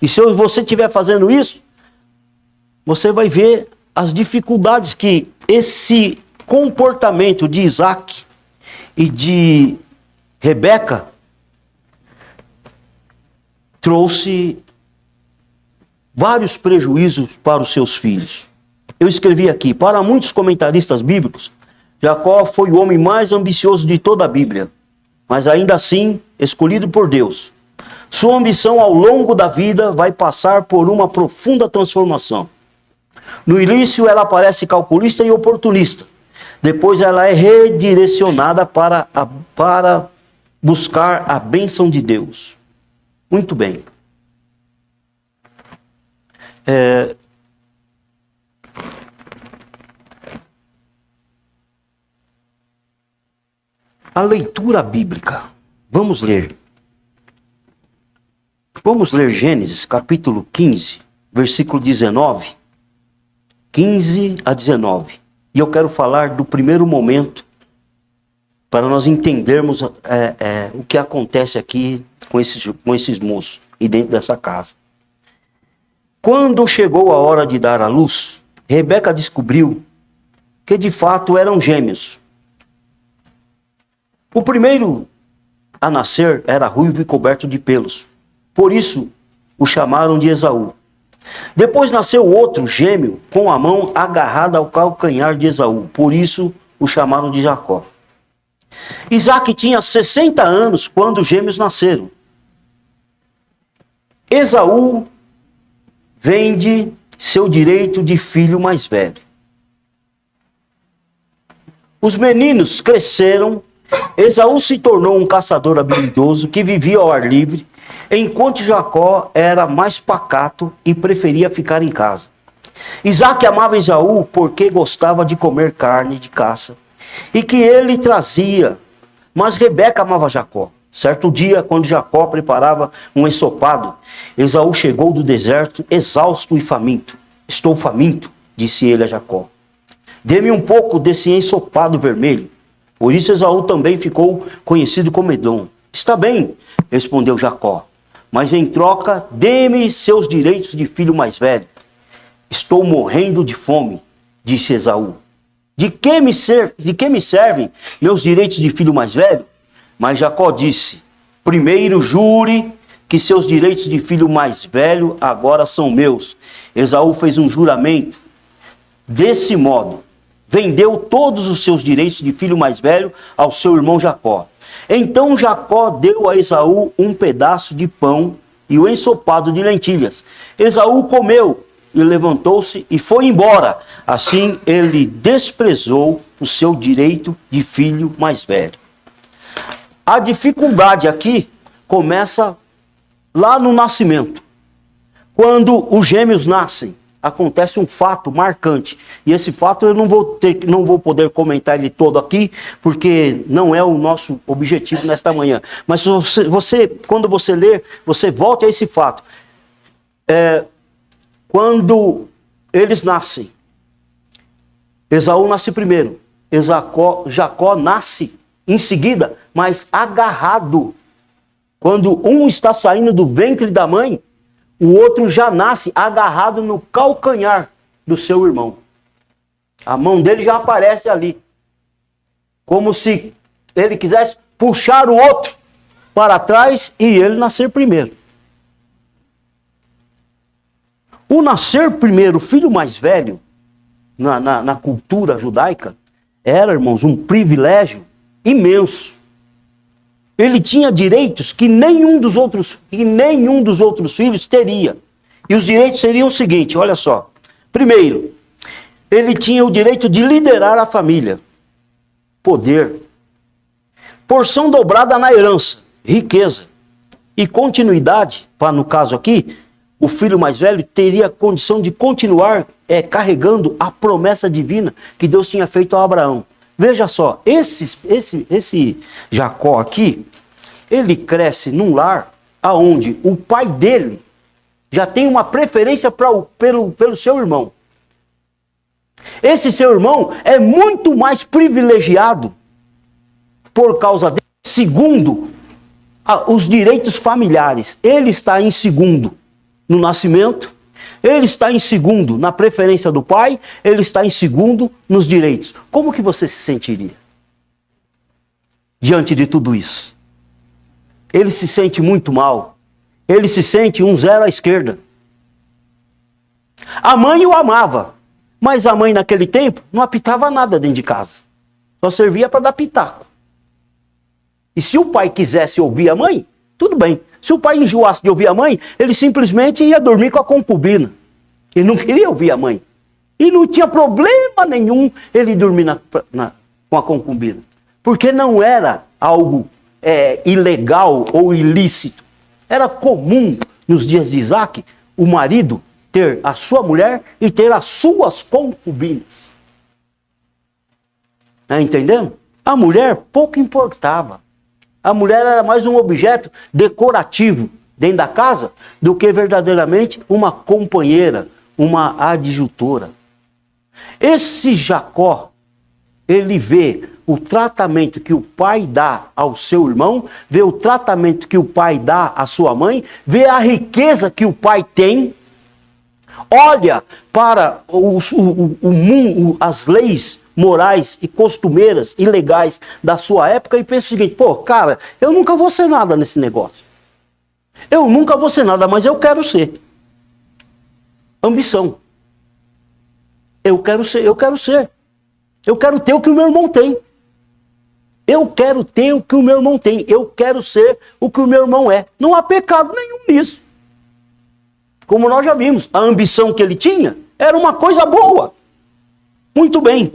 E se você estiver fazendo isso, você vai ver as dificuldades que esse comportamento de Isaac e de Rebeca trouxe vários prejuízos para os seus filhos. Eu escrevi aqui: para muitos comentaristas bíblicos, Jacó foi o homem mais ambicioso de toda a Bíblia, mas ainda assim escolhido por Deus. Sua ambição ao longo da vida vai passar por uma profunda transformação. No início ela parece calculista e oportunista. Depois ela é redirecionada para buscar a bênção de Deus. Muito bem. A leitura bíblica. Vamos ler. Vamos ler Gênesis capítulo 15, versículo 19. 15 a 19. E eu quero falar do primeiro momento, para nós entendermos o que acontece aqui com esses moços e dentro dessa casa. Quando chegou a hora de dar à luz, Rebeca descobriu que de fato eram gêmeos. O primeiro a nascer era ruivo e coberto de pelos, por isso o chamaram de Esaú. Depois nasceu outro gêmeo com a mão agarrada ao calcanhar de Esaú, por isso o chamaram de Jacó. Isaac tinha 60 anos quando os gêmeos nasceram. Esaú vende seu direito de filho mais velho. Os meninos cresceram. Esaú se tornou um caçador habilidoso que vivia ao ar livre, enquanto Jacó era mais pacato e preferia ficar em casa. Isaac amava Esaú porque gostava de comer carne de caça e que ele trazia, mas Rebeca amava Jacó. Certo dia, quando Jacó preparava um ensopado, Esaú chegou do deserto exausto e faminto. Estou faminto, disse ele a Jacó. Dê-me um pouco desse ensopado vermelho. Por isso Esaú também ficou conhecido como Edom. Está bem, respondeu Jacó, mas em troca, dê-me seus direitos de filho mais velho. Estou morrendo de fome, disse Esaú. De que me servem meus direitos de filho mais velho? Mas Jacó disse: primeiro jure que seus direitos de filho mais velho agora são meus. Esaú fez um juramento. Desse modo, vendeu todos os seus direitos de filho mais velho ao seu irmão Jacó. Então Jacó deu a Esaú um pedaço de pão e o ensopado de lentilhas. Esaú comeu e levantou-se e foi embora. Assim ele desprezou o seu direito de filho mais velho. A dificuldade aqui começa lá no nascimento. Quando os gêmeos nascem, acontece um fato marcante. E esse fato eu não vou poder comentar ele todo aqui, porque não é o nosso objetivo nesta manhã. Mas quando você ler, você volte a esse fato. Quando eles nascem, Esaú nasce primeiro, Jacó nasce em seguida, mas agarrado. Quando um está saindo do ventre da mãe, o outro já nasce agarrado no calcanhar do seu irmão. A mão dele já aparece ali. Como se ele quisesse puxar o outro para trás e ele nascer primeiro. O nascer primeiro, o filho mais velho, na cultura judaica, era, irmãos, um privilégio imenso. Ele tinha direitos que nenhum dos outros filhos teria. E os direitos seriam o seguinte, olha só. Primeiro, ele tinha o direito de liderar a família. Poder. Porção dobrada na herança. Riqueza. E continuidade, no caso aqui, o filho mais velho teria a condição de continuar carregando a promessa divina que Deus tinha feito a Abraão. Veja só, esse Jacó aqui, ele cresce num lar onde o pai dele já tem uma preferência pelo seu irmão. Esse seu irmão é muito mais privilegiado por causa dele, segundo os direitos familiares. Ele está em segundo no nascimento, ele está em segundo na preferência do pai, ele está em segundo nos direitos. Como que você se sentiria diante de tudo isso? Ele se sente muito mal. Ele se sente um zero à esquerda. A mãe o amava, mas a mãe naquele tempo não apitava nada dentro de casa. Só servia para dar pitaco. E se o pai quisesse ouvir a mãe, tudo bem. Se o pai enjoasse de ouvir a mãe, ele simplesmente ia dormir com a concubina. Ele não queria ouvir a mãe. E não tinha problema nenhum ele dormir com a concubina. Porque não era algo ilegal ou ilícito. Era comum nos dias de Isaac o marido ter a sua mulher e ter as suas concubinas. Tá entendendo? A mulher pouco importava. A mulher era mais um objeto decorativo dentro da casa do que verdadeiramente uma companheira, uma adjutora. Esse Jacó, ele vê o tratamento que o pai dá ao seu irmão, vê o tratamento que o pai dá à sua mãe, vê a riqueza que o pai tem, olha para o mundo, as leis morais e costumeiras e legais da sua época e pensa o seguinte: pô, cara, eu nunca vou ser nada nesse negócio. Eu nunca vou ser nada, mas eu quero ser. Ambição. Eu quero ser. Eu quero ter o que o meu irmão tem. Eu quero ter o que o meu irmão tem. Eu quero ser o que o meu irmão é. Não há pecado nenhum nisso. Como nós já vimos, a ambição que ele tinha era uma coisa boa. Muito bem.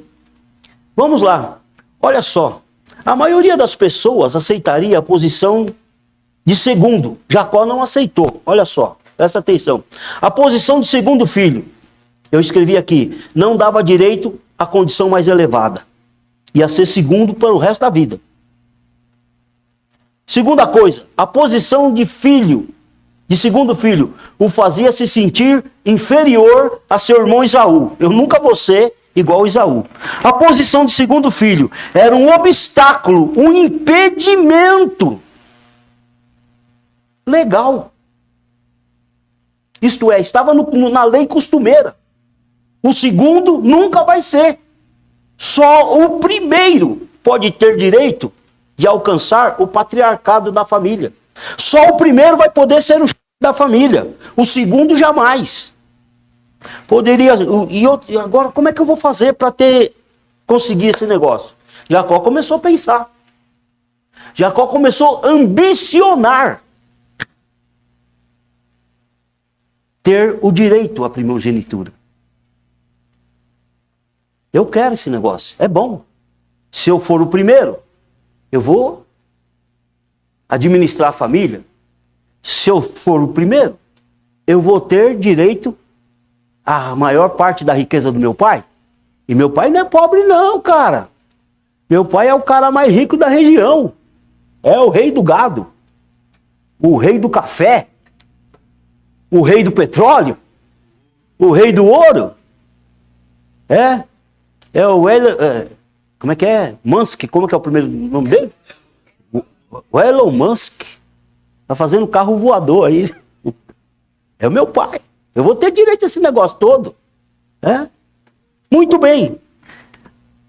Vamos lá. Olha só. A maioria das pessoas aceitaria a posição de segundo. Jacó não aceitou. Olha só. Presta atenção. A posição de segundo filho. Eu escrevi aqui. Não dava direito à condição mais elevada. Ia ser segundo pelo resto da vida. Segunda coisa. A posição de filho. De segundo filho. O fazia se sentir inferior a seu irmão Esaú. Eu nunca vou ser igual Esaú. A posição de segundo filho era um obstáculo, um impedimento legal. Isto é, estava na lei costumeira. O segundo nunca vai ser. Só o primeiro pode ter direito de alcançar o patriarcado da família. Só o primeiro vai poder ser o chefe da família. O segundo jamais. Poderia. E agora, como é que eu vou fazer para ter conseguir esse negócio? Jacó começou a pensar. Jacó começou a ambicionar ter o direito à primogenitura. Eu quero esse negócio, é bom. Se eu for o primeiro, eu vou administrar a família. Se eu for o primeiro, eu vou ter direito à maior parte da riqueza do meu pai. E meu pai não é pobre não, cara. Meu pai é o cara mais rico da região. É o rei do gado. O rei do café. O rei do petróleo. O rei do ouro. É o Elon... como é que é? Musk. Como é que é o primeiro nome dele? O Elon Musk. Tá fazendo carro voador aí. É o meu pai. Eu vou ter direito a esse negócio todo. Muito bem.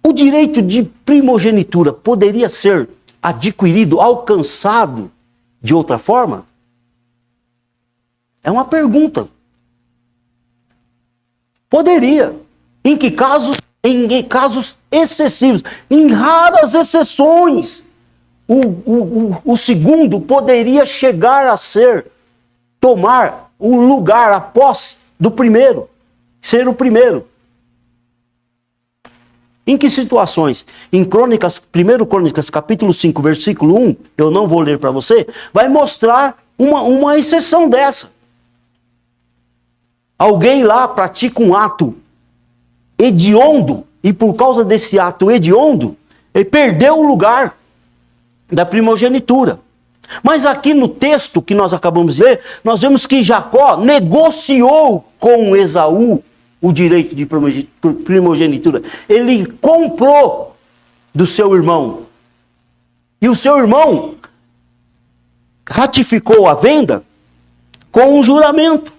O direito de primogenitura poderia ser adquirido, alcançado de outra forma? É uma pergunta. Poderia. Em que casos? Em casos excessivos. Em raras exceções. O segundo poderia chegar a ser, tomar o lugar, a posse do primeiro. Ser o primeiro. Em que situações? Em Crônicas, 1 Crônicas, capítulo 5, versículo 1, eu não vou ler para você, vai mostrar uma exceção dessa. Alguém lá pratica um ato hediondo, e por causa desse ato hediondo, ele perdeu o lugar da primogenitura. Mas aqui no texto que nós acabamos de ler, nós vemos que Jacó negociou com Esaú o direito de primogenitura. Ele comprou do seu irmão. E o seu irmão ratificou a venda com um juramento.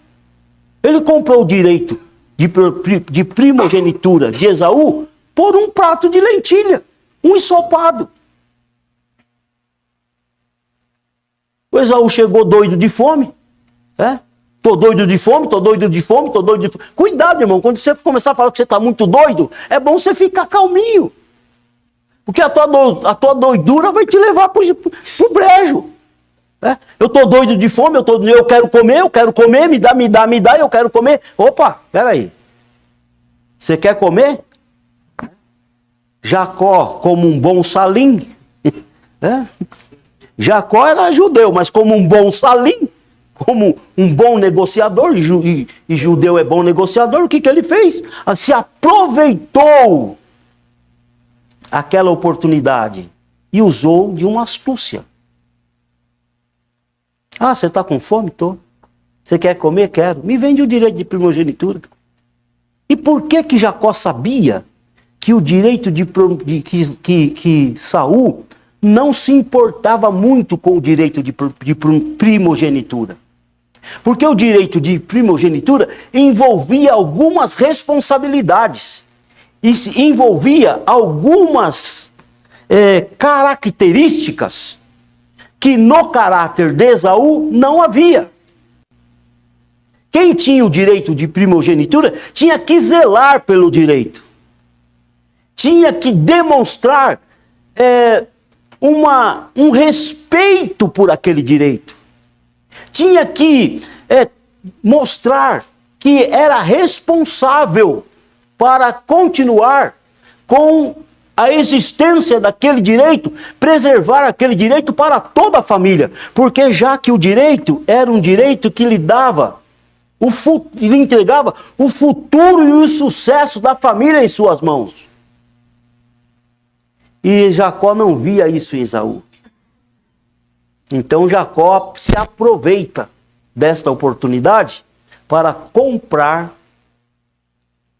Ele comprou o direito de primogenitura de Esaú por um prato de lentilha, um ensopado. O Esaú chegou doido de fome, Tô doido de fome, tô doido de fome, tô doido de fome. Cuidado, irmão, quando você começar a falar que você está muito doido, é bom você ficar calminho. Porque a tua doidura vai te levar pro brejo. Eu tô doido de fome, eu quero comer, me dá, eu quero comer. Opa, peraí. Você quer comer? Jacó, como um bom salim. Jacó era judeu, mas como um bom salim, como um bom negociador, e judeu é bom negociador, o que ele fez? Se aproveitou aquela oportunidade e usou de uma astúcia. Você está com fome? Tô. Você quer comer? Quero. Me vende o direito de primogenitura. E por que Jacó sabia que o direito que Saul não se importava muito com o direito de primogenitura? Porque o direito de primogenitura envolvia algumas responsabilidades. E envolvia algumas características que no caráter de Esaú não havia. Quem tinha o direito de primogenitura tinha que zelar pelo direito. Tinha que demonstrar um respeito por aquele direito. Tinha que mostrar que era responsável para continuar com a existência daquele direito, preservar aquele direito para toda a família. Porque já que o direito era um direito que lhe dava, lhe entregava o futuro e o sucesso da família em suas mãos. E Jacó não via isso em Esaú. Então Jacó se aproveita desta oportunidade para comprar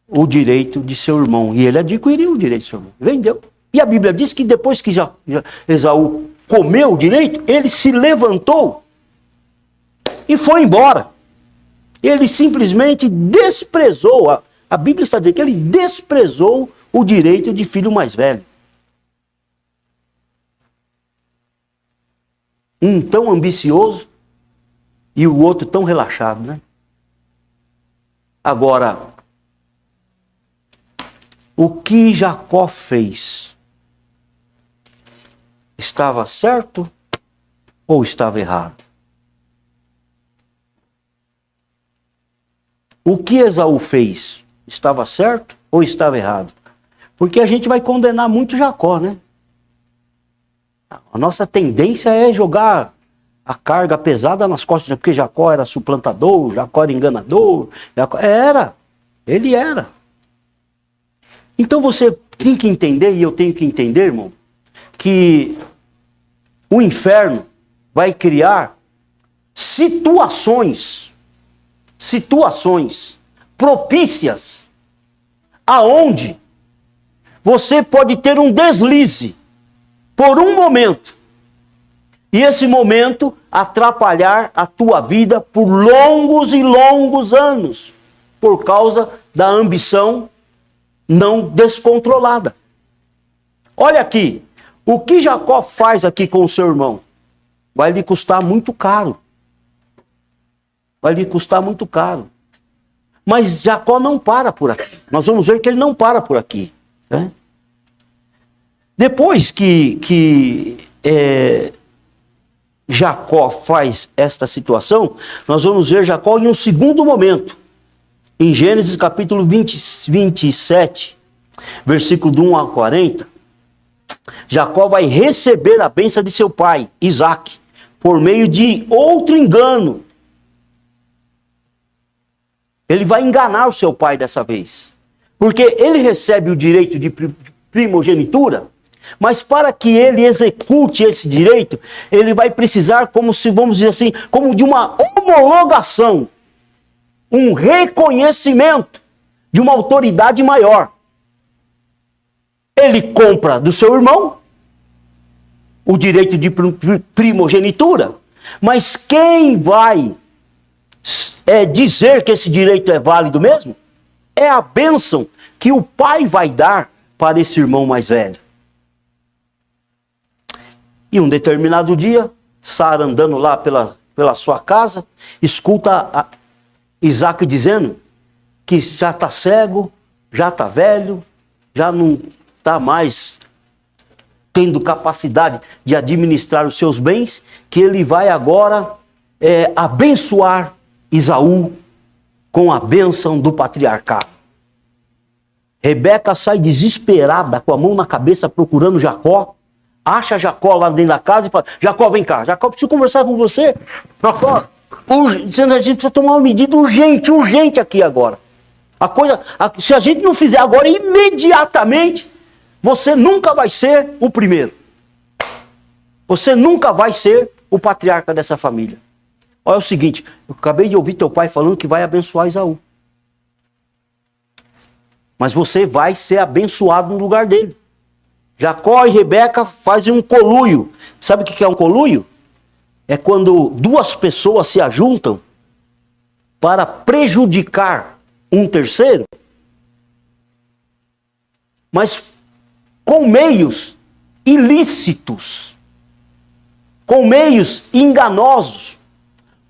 o direito de seu irmão. E ele adquiriu o direito de seu irmão. Vendeu. E a Bíblia diz que depois que Esaú comeu o direito, ele se levantou e foi embora. Ele simplesmente desprezou. A Bíblia está dizendo que ele desprezou o direito de filho mais velho. Um tão ambicioso e o outro tão relaxado, né? Agora, O que Jacó fez estava certo ou estava errado? O que Esaú fez estava certo ou estava errado? Porque a gente vai condenar muito Jacó, né? A nossa tendência é jogar a carga pesada nas costas, porque Jacó era suplantador, Jacó era enganador, ele era. Então você tem que entender, e eu tenho que entender, irmão, que o inferno vai criar situações propícias aonde você pode ter um deslize por um momento, e esse momento atrapalhar a tua vida por longos e longos anos, por causa da ambição não descontrolada. Olha aqui, o que Jacó faz aqui com o seu irmão vai lhe custar muito caro. Vai lhe custar muito caro. Mas Jacó não para por aqui. Nós vamos ver que ele não para por aqui, né? Depois que Jacó faz esta situação, nós vamos ver Jacó em um segundo momento. Em Gênesis capítulo 27, versículo do 1 a 40, Jacó vai receber a bênção de seu pai, Isaque, por meio de outro engano. Ele vai enganar o seu pai dessa vez. Porque ele recebe o direito de primogenitura, mas para que ele execute esse direito, ele vai precisar, como se, vamos dizer assim, como de uma homologação, um reconhecimento de uma autoridade maior. Ele compra do seu irmão o direito de primogenitura, mas quem vai dizer que esse direito é válido mesmo é a bênção que o pai vai dar para esse irmão mais velho. E um determinado dia, Sara andando lá pela sua casa, escuta Isaque dizendo que já está cego, já está velho, já não está mais tendo capacidade de administrar os seus bens, que ele vai agora abençoar Esaú com a bênção do patriarcado. Rebeca sai desesperada, com a mão na cabeça, procurando Jacó. Acha Jacó lá dentro da casa e fala: Jacó, vem cá. Jacó, preciso conversar com você. Jacó, a gente precisa tomar uma medida urgente aqui agora. Se a gente não fizer agora, imediatamente, você nunca vai ser o primeiro. Você nunca vai ser o patriarca dessa família. Olha o seguinte, eu acabei de ouvir teu pai falando que vai abençoar Esaú. Mas você vai ser abençoado no lugar dele. Jacó e Rebeca fazem um coluio. Sabe o que é um coluio? É quando duas pessoas se ajuntam para prejudicar um terceiro, mas com meios ilícitos, com meios enganosos,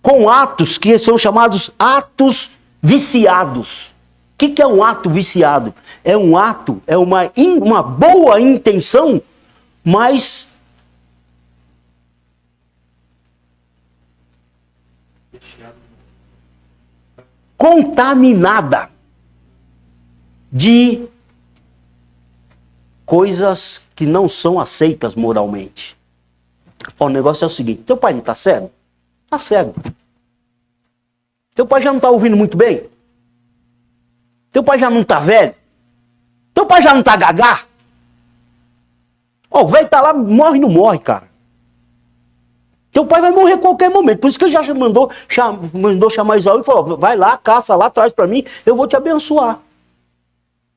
com atos que são chamados atos viciados. O que é um ato viciado? É um ato, é uma boa intenção, mas contaminada de coisas que não são aceitas moralmente. O negócio é o seguinte: teu pai não está cego? Está cego. Teu pai já não está ouvindo muito bem? Teu pai já não está velho? Teu pai já não está gagá? O velho está lá, morre não morre, cara. Teu pai vai morrer a qualquer momento. Por isso que ele já mandou chamar Esaú e falou: vai lá, caça lá, traz para mim, eu vou te abençoar.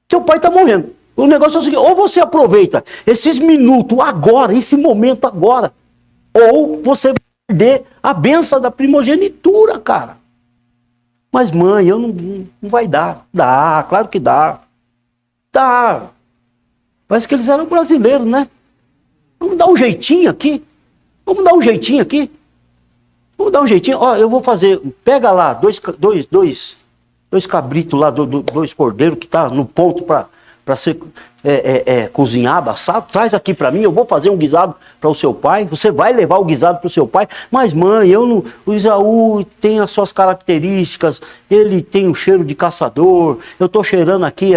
Teu pai está morrendo. O negócio é o seguinte: ou você aproveita esses minutos agora, esse momento agora, ou você vai perder a bênção da primogenitura, cara. Mas mãe, eu não vai dar. Dá, claro que dá. Dá. Parece que eles eram brasileiros, né? Vamos dar um jeitinho aqui. Vamos dar um jeitinho aqui. Vamos dar um jeitinho. Ó, eu vou fazer. Pega lá dois cabritos lá, dois cordeiros que tá no ponto para ser cozinhado, assado, traz aqui para mim, eu vou fazer um guisado para o seu pai, você vai levar o guisado para o seu pai, mas mãe, o Esaú tem as suas características, ele tem o cheiro de caçador, eu estou cheirando aqui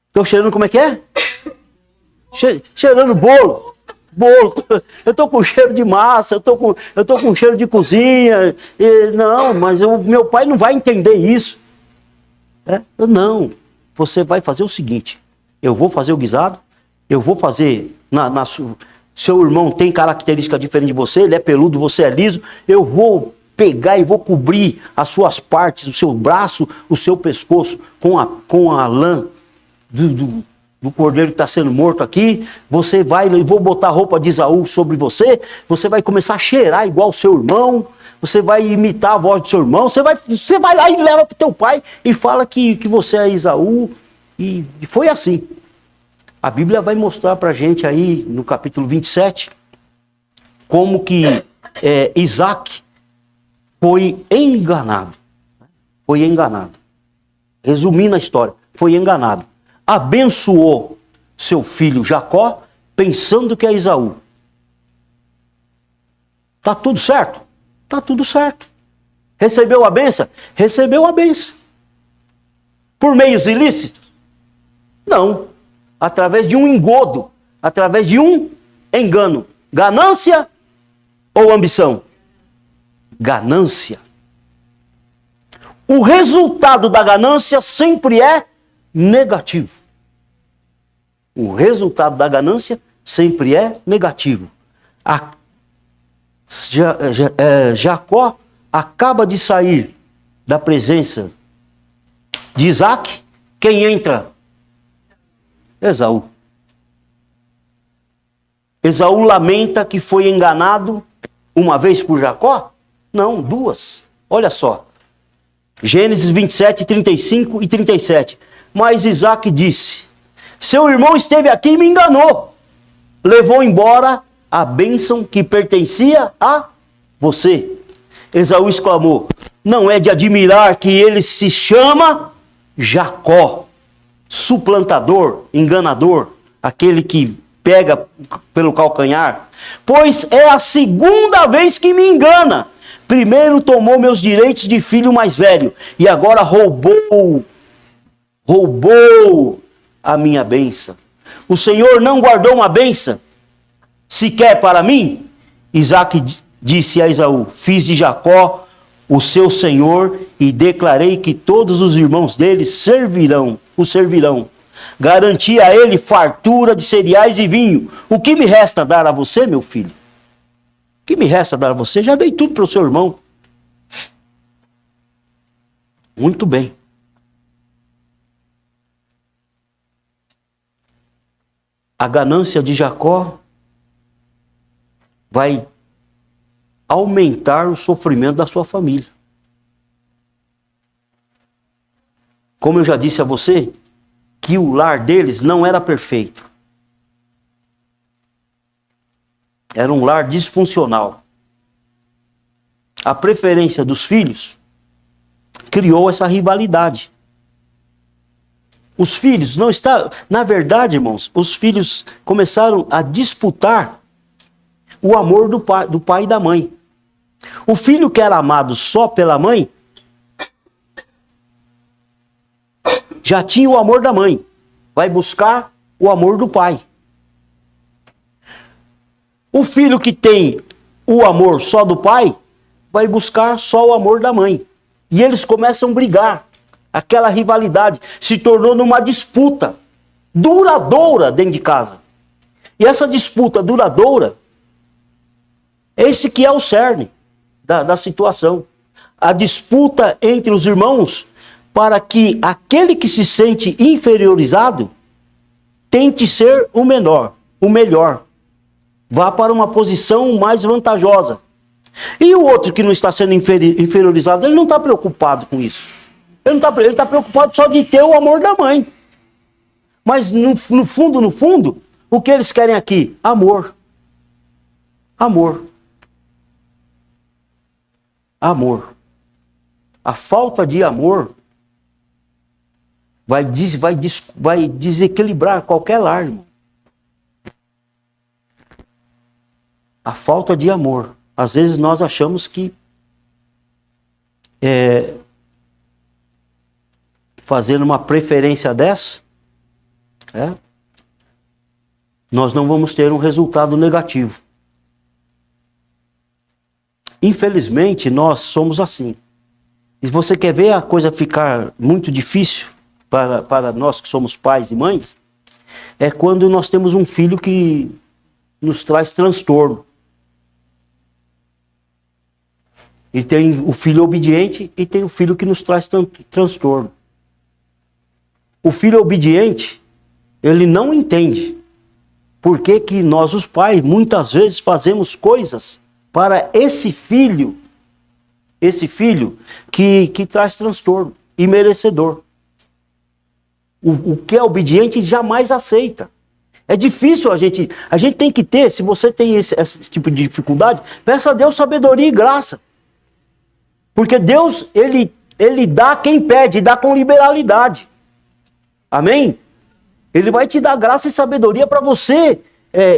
estou cheirando como é que é? Cheirando bolo. Eu estou com cheiro de massa, eu estou com cheiro de cozinha. Não, mas meu pai não vai entender isso. Não, você vai fazer o seguinte, eu vou fazer o guisado, eu vou fazer, seu irmão tem característica diferente de você, ele é peludo, você é liso, eu vou pegar e vou cobrir as suas partes, o seu braço, o seu pescoço com a lã do cordeiro que está sendo morto aqui, você vai, eu vou botar a roupa de Esaú sobre você, você vai começar a cheirar igual o seu irmão, você vai imitar a voz do seu irmão, você vai lá e leva para o teu pai e fala que você é Esaú, e foi assim. A Bíblia vai mostrar para a gente aí, no capítulo 27, como que Isaac foi enganado. Foi enganado. Resumindo a história, foi enganado. Abençoou seu filho Jacó, pensando que é Esaú. Tá tudo certo? Tá tudo certo. Recebeu a bênção? Recebeu a bênção. Por meios ilícitos? Não. Através de um engodo, através de um engano. Ganância ou ambição? Ganância. O resultado da ganância sempre é negativo. O resultado da ganância sempre é negativo. Jacó acaba de sair da presença de Isaac. Quem entra? Esaú. Esaú lamenta que foi enganado uma vez por Jacó? Não, duas. Olha só. Gênesis 27, 35 e 37. Mas Isaac disse: seu irmão esteve aqui e me enganou. Levou embora a bênção que pertencia a você. Esaú exclamou: não é de admirar que ele se chama Jacó, suplantador, enganador, aquele que pega pelo calcanhar, pois é a segunda vez que me engana. Primeiro tomou meus direitos de filho mais velho e agora roubou a minha bênção. O Senhor não guardou uma bênção sequer para mim? Isaac disse a Esaú: fiz de Jacó o seu senhor e declarei que todos os irmãos dele o servirão. Garanti a ele fartura de cereais e vinho. O que me resta dar a você, meu filho? O que me resta dar a você? Já dei tudo para o seu irmão. Muito bem. A ganância de Jacó vai aumentar o sofrimento da sua família. Como eu já disse a você, que o lar deles não era perfeito. Era um lar disfuncional. A preferência dos filhos criou essa rivalidade. Os filhos não estavam... Na verdade, irmãos, os filhos começaram a disputar o amor do pai e da mãe. O filho que era amado só pela mãe já tinha o amor da mãe. Vai buscar o amor do pai. O filho que tem o amor só do pai vai buscar só o amor da mãe. E eles começam a brigar. Aquela rivalidade se tornou numa disputa duradoura dentro de casa. E essa disputa duradoura, esse que é o cerne da situação. A disputa entre os irmãos para que aquele que se sente inferiorizado tente ser o menor, o melhor. Vá para uma posição mais vantajosa. E o outro que não está sendo inferiorizado, ele não está preocupado com isso. Ele está preocupado só de ter o amor da mãe. Mas no fundo, o que eles querem aqui? Amor. Amor. Amor. A falta de amor vai desequilibrar qualquer lar, irmão. A falta de amor. Às vezes nós achamos que fazendo uma preferência dessa, nós não vamos ter um resultado negativo. Infelizmente, nós somos assim. E se você quer ver a coisa ficar muito difícil para nós que somos pais e mães, é quando nós temos um filho que nos traz transtorno. E tem o filho obediente e tem o filho que nos traz transtorno. O filho obediente, ele não entende por que nós, os pais, muitas vezes fazemos coisas para esse filho que traz transtorno e merecedor. O que é obediente jamais aceita. É difícil a gente tem que ter, se você tem esse tipo de dificuldade, peça a Deus sabedoria e graça. Porque Deus, ele dá quem pede, dá com liberalidade. Amém? Ele vai te dar graça e sabedoria para você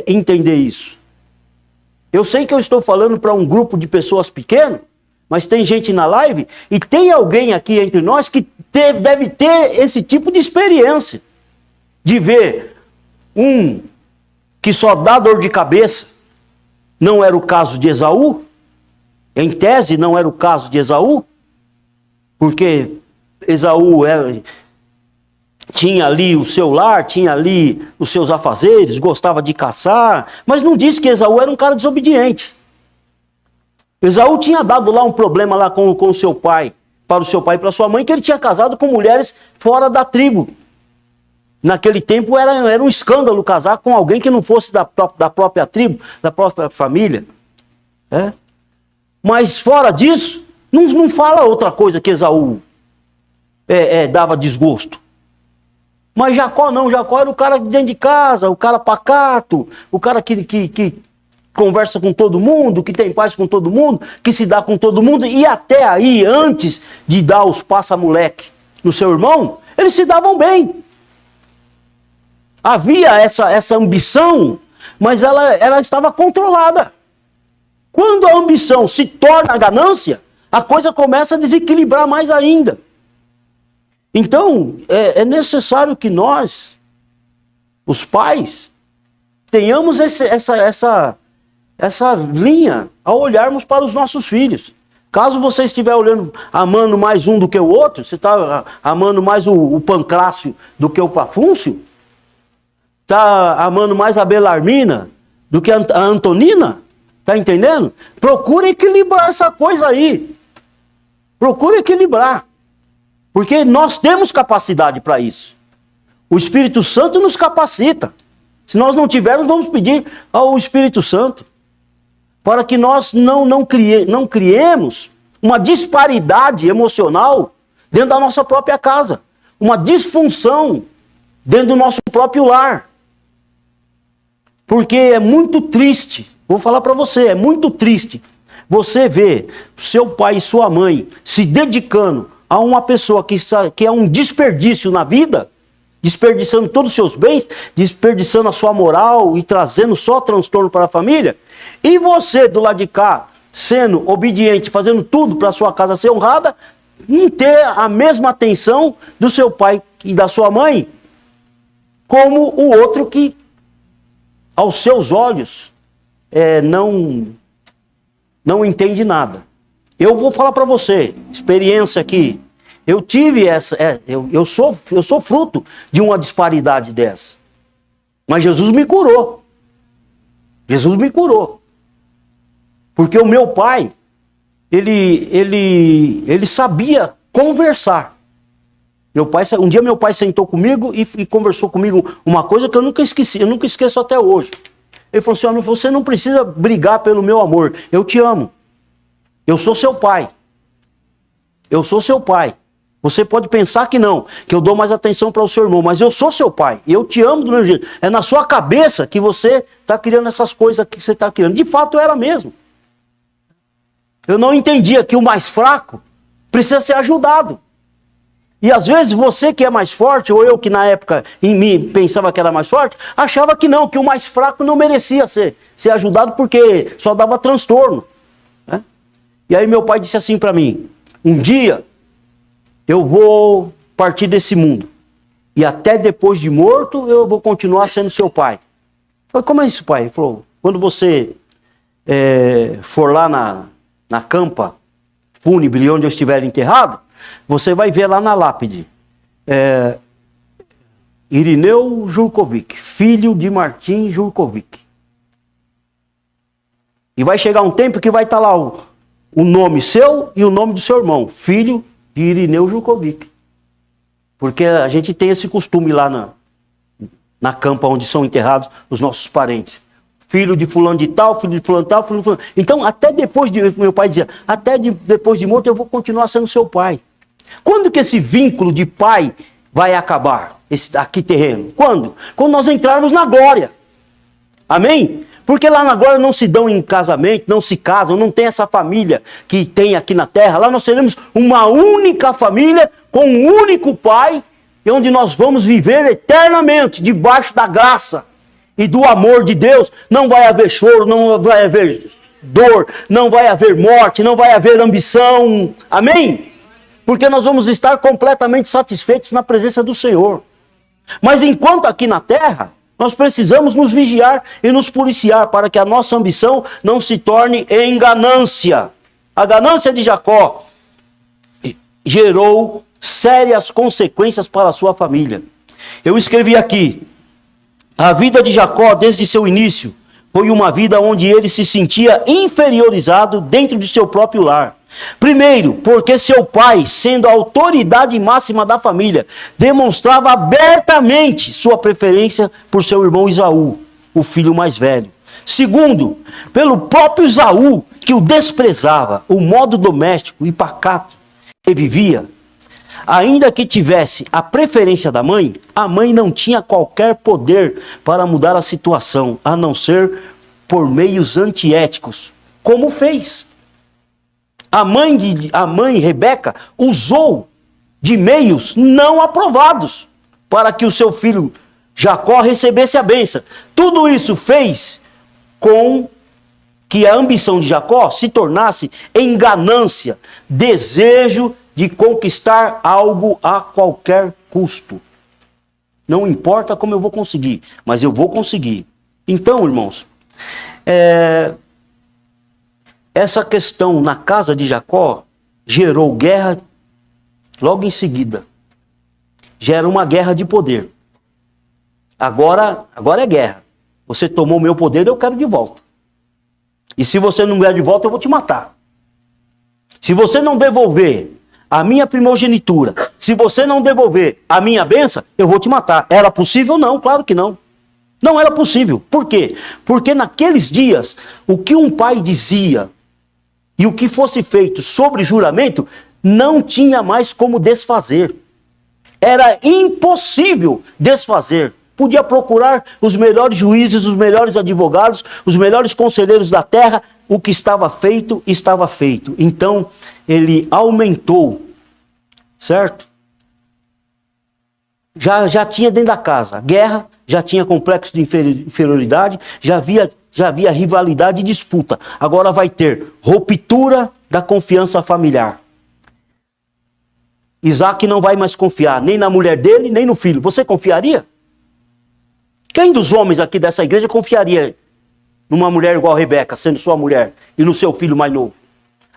entender isso. Eu sei que eu estou falando para um grupo de pessoas pequeno, mas tem gente na live e tem alguém aqui entre nós que deve ter esse tipo de experiência. De ver um que só dá dor de cabeça. Não era o caso de Esaú. Em tese, não era o caso de Esaú. Porque Esaú tinha ali o seu lar, tinha ali os seus afazeres, gostava de caçar. Mas não disse que Esaú era um cara desobediente. Esaú tinha dado lá um problema lá com o seu pai, para o seu pai e para sua mãe, que ele tinha casado com mulheres fora da tribo. Naquele tempo era um escândalo casar com alguém que não fosse da própria tribo, da própria família. Mas fora disso, não fala outra coisa que Esaú dava desgosto. Mas Jacó não, Jacó era o cara dentro de casa, o cara pacato, o cara que conversa com todo mundo, que tem paz com todo mundo, que se dá com todo mundo, e até aí, antes de dar os passa-moleque no seu irmão, eles se davam bem. Havia essa ambição, mas ela estava controlada. Quando a ambição se torna ganância, a coisa começa a desequilibrar mais ainda. Então, é necessário que nós, os pais, tenhamos essa linha ao olharmos para os nossos filhos. Caso você estiver olhando, amando mais um do que o outro, você está amando mais o Pancrácio do que o Pafúncio, está amando mais a Belarmina do que a Antonina, está entendendo? Procure equilibrar essa coisa aí. Procure equilibrar. Porque nós temos capacidade para isso. O Espírito Santo nos capacita. Se nós não tivermos, vamos pedir ao Espírito Santo. Para que nós não criemos uma disparidade emocional dentro da nossa própria casa. Uma disfunção dentro do nosso próprio lar. Porque é muito triste, vou falar para você, é muito triste você ver seu pai e sua mãe se dedicando a uma pessoa que é um desperdício na vida, desperdiçando todos os seus bens, desperdiçando a sua moral e trazendo só transtorno para a família, e você do lado de cá, sendo obediente, fazendo tudo para a sua casa ser honrada, não ter a mesma atenção do seu pai e da sua mãe, como o outro que, aos seus olhos, não entende nada. Eu vou falar para você, experiência aqui, eu tive eu sou fruto de uma disparidade dessa. Mas Jesus me curou. Jesus me curou. Porque o meu pai, ele sabia conversar. Um dia meu pai sentou comigo e conversou comigo uma coisa que eu nunca esqueci, eu nunca esqueço até hoje. Ele falou assim: você não precisa brigar pelo meu amor, eu te amo. Eu sou seu pai. Eu sou seu pai. Você pode pensar que não, que eu dou mais atenção para o seu irmão, mas eu sou seu pai. E eu te amo do mesmo jeito. É na sua cabeça que você está criando essas coisas que você está criando. De fato era mesmo. Eu não entendia que o mais fraco precisa ser ajudado. E às vezes você que é mais forte, ou eu que na época em mim pensava que era mais forte, achava que não, que o mais fraco não merecia ser ajudado porque só dava transtorno. Né? E aí meu pai disse assim para mim, um dia eu vou partir desse mundo. E até depois de morto eu vou continuar sendo seu pai. Eu falei, como é isso, pai? Ele falou, quando você for lá na campa fúnebre onde eu estiver enterrado, você vai ver lá na lápide, Irineu Jurkovic, filho de Martim Jurkovic. E vai chegar um tempo que vai estar lá o nome seu e o nome do seu irmão, filho de Irineu Jurkovic. Porque a gente tem esse costume lá na campa onde são enterrados os nossos parentes. Filho de fulano de tal, filho de fulano de tal, filho de fulano. Então, até depois de... Meu pai dizia, depois de morto eu vou continuar sendo seu pai. Quando que esse vínculo de pai vai acabar? Aqui terreno? Quando? Quando nós entrarmos na glória. Amém? Porque lá na glória não se dão em casamento, não se casam, não tem essa família que tem aqui na terra. Lá nós teremos uma única família com um único pai, onde nós vamos viver eternamente debaixo da graça e do amor de Deus. Não vai haver choro, não vai haver dor, não vai haver morte, não vai haver ambição. Amém? Porque nós vamos estar completamente satisfeitos na presença do Senhor. Mas enquanto aqui na terra, nós precisamos nos vigiar e nos policiar para que a nossa ambição não se torne em ganância. A ganância de Jacó gerou sérias consequências para a sua família. Eu escrevi aqui, a vida de Jacó desde seu início foi uma vida onde ele se sentia inferiorizado dentro de seu próprio lar. Primeiro, porque seu pai, sendo a autoridade máxima da família, demonstrava abertamente sua preferência por seu irmão Esaú, o filho mais velho. Segundo, pelo próprio Esaú, que o desprezava, o modo doméstico e pacato que vivia. Ainda que tivesse a preferência da mãe, a mãe não tinha qualquer poder para mudar a situação, a não ser por meios antiéticos, como fez. A mãe Rebeca usou de meios não aprovados para que o seu filho Jacó recebesse a bênção. Tudo isso fez com que a ambição de Jacó se tornasse em ganância, desejo de conquistar algo a qualquer custo. Não importa como eu vou conseguir, mas eu vou conseguir. Então, irmãos, essa questão na casa de Jacó gerou guerra logo em seguida. Gera uma guerra de poder. Agora é guerra. Você tomou o meu poder, eu quero de volta. E se você não me der de volta, eu vou te matar. Se você não devolver a minha primogenitura, se você não devolver a minha bênção, eu vou te matar. Era possível? Não, claro que não. Não era possível. Por quê? Porque naqueles dias, o que um pai dizia e o que fosse feito sobre juramento, não tinha mais como desfazer. Era impossível desfazer. Podia procurar os melhores juízes, os melhores advogados, os melhores conselheiros da terra. O que estava feito, estava feito. Então, ele aumentou, certo? Já tinha dentro da casa guerra, já tinha complexo de inferioridade, já havia rivalidade e disputa. Agora vai ter ruptura da confiança familiar. Isaac não vai mais confiar nem na mulher dele, nem no filho. Você confiaria? Quem dos homens aqui dessa igreja confiaria numa mulher igual a Rebeca, sendo sua mulher, e no seu filho mais novo?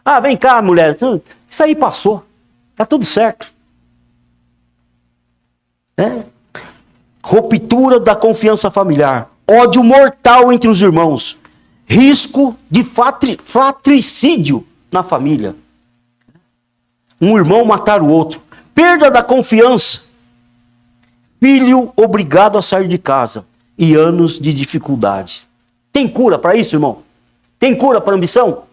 Ah, vem cá, mulher, isso aí passou, tá tudo certo. Ruptura da confiança familiar, ódio mortal entre os irmãos, risco de fratricídio na família. Um irmão matar o outro, perda da confiança, filho obrigado a sair de casa e anos de dificuldades. Tem cura para isso, irmão? Tem cura para ambição?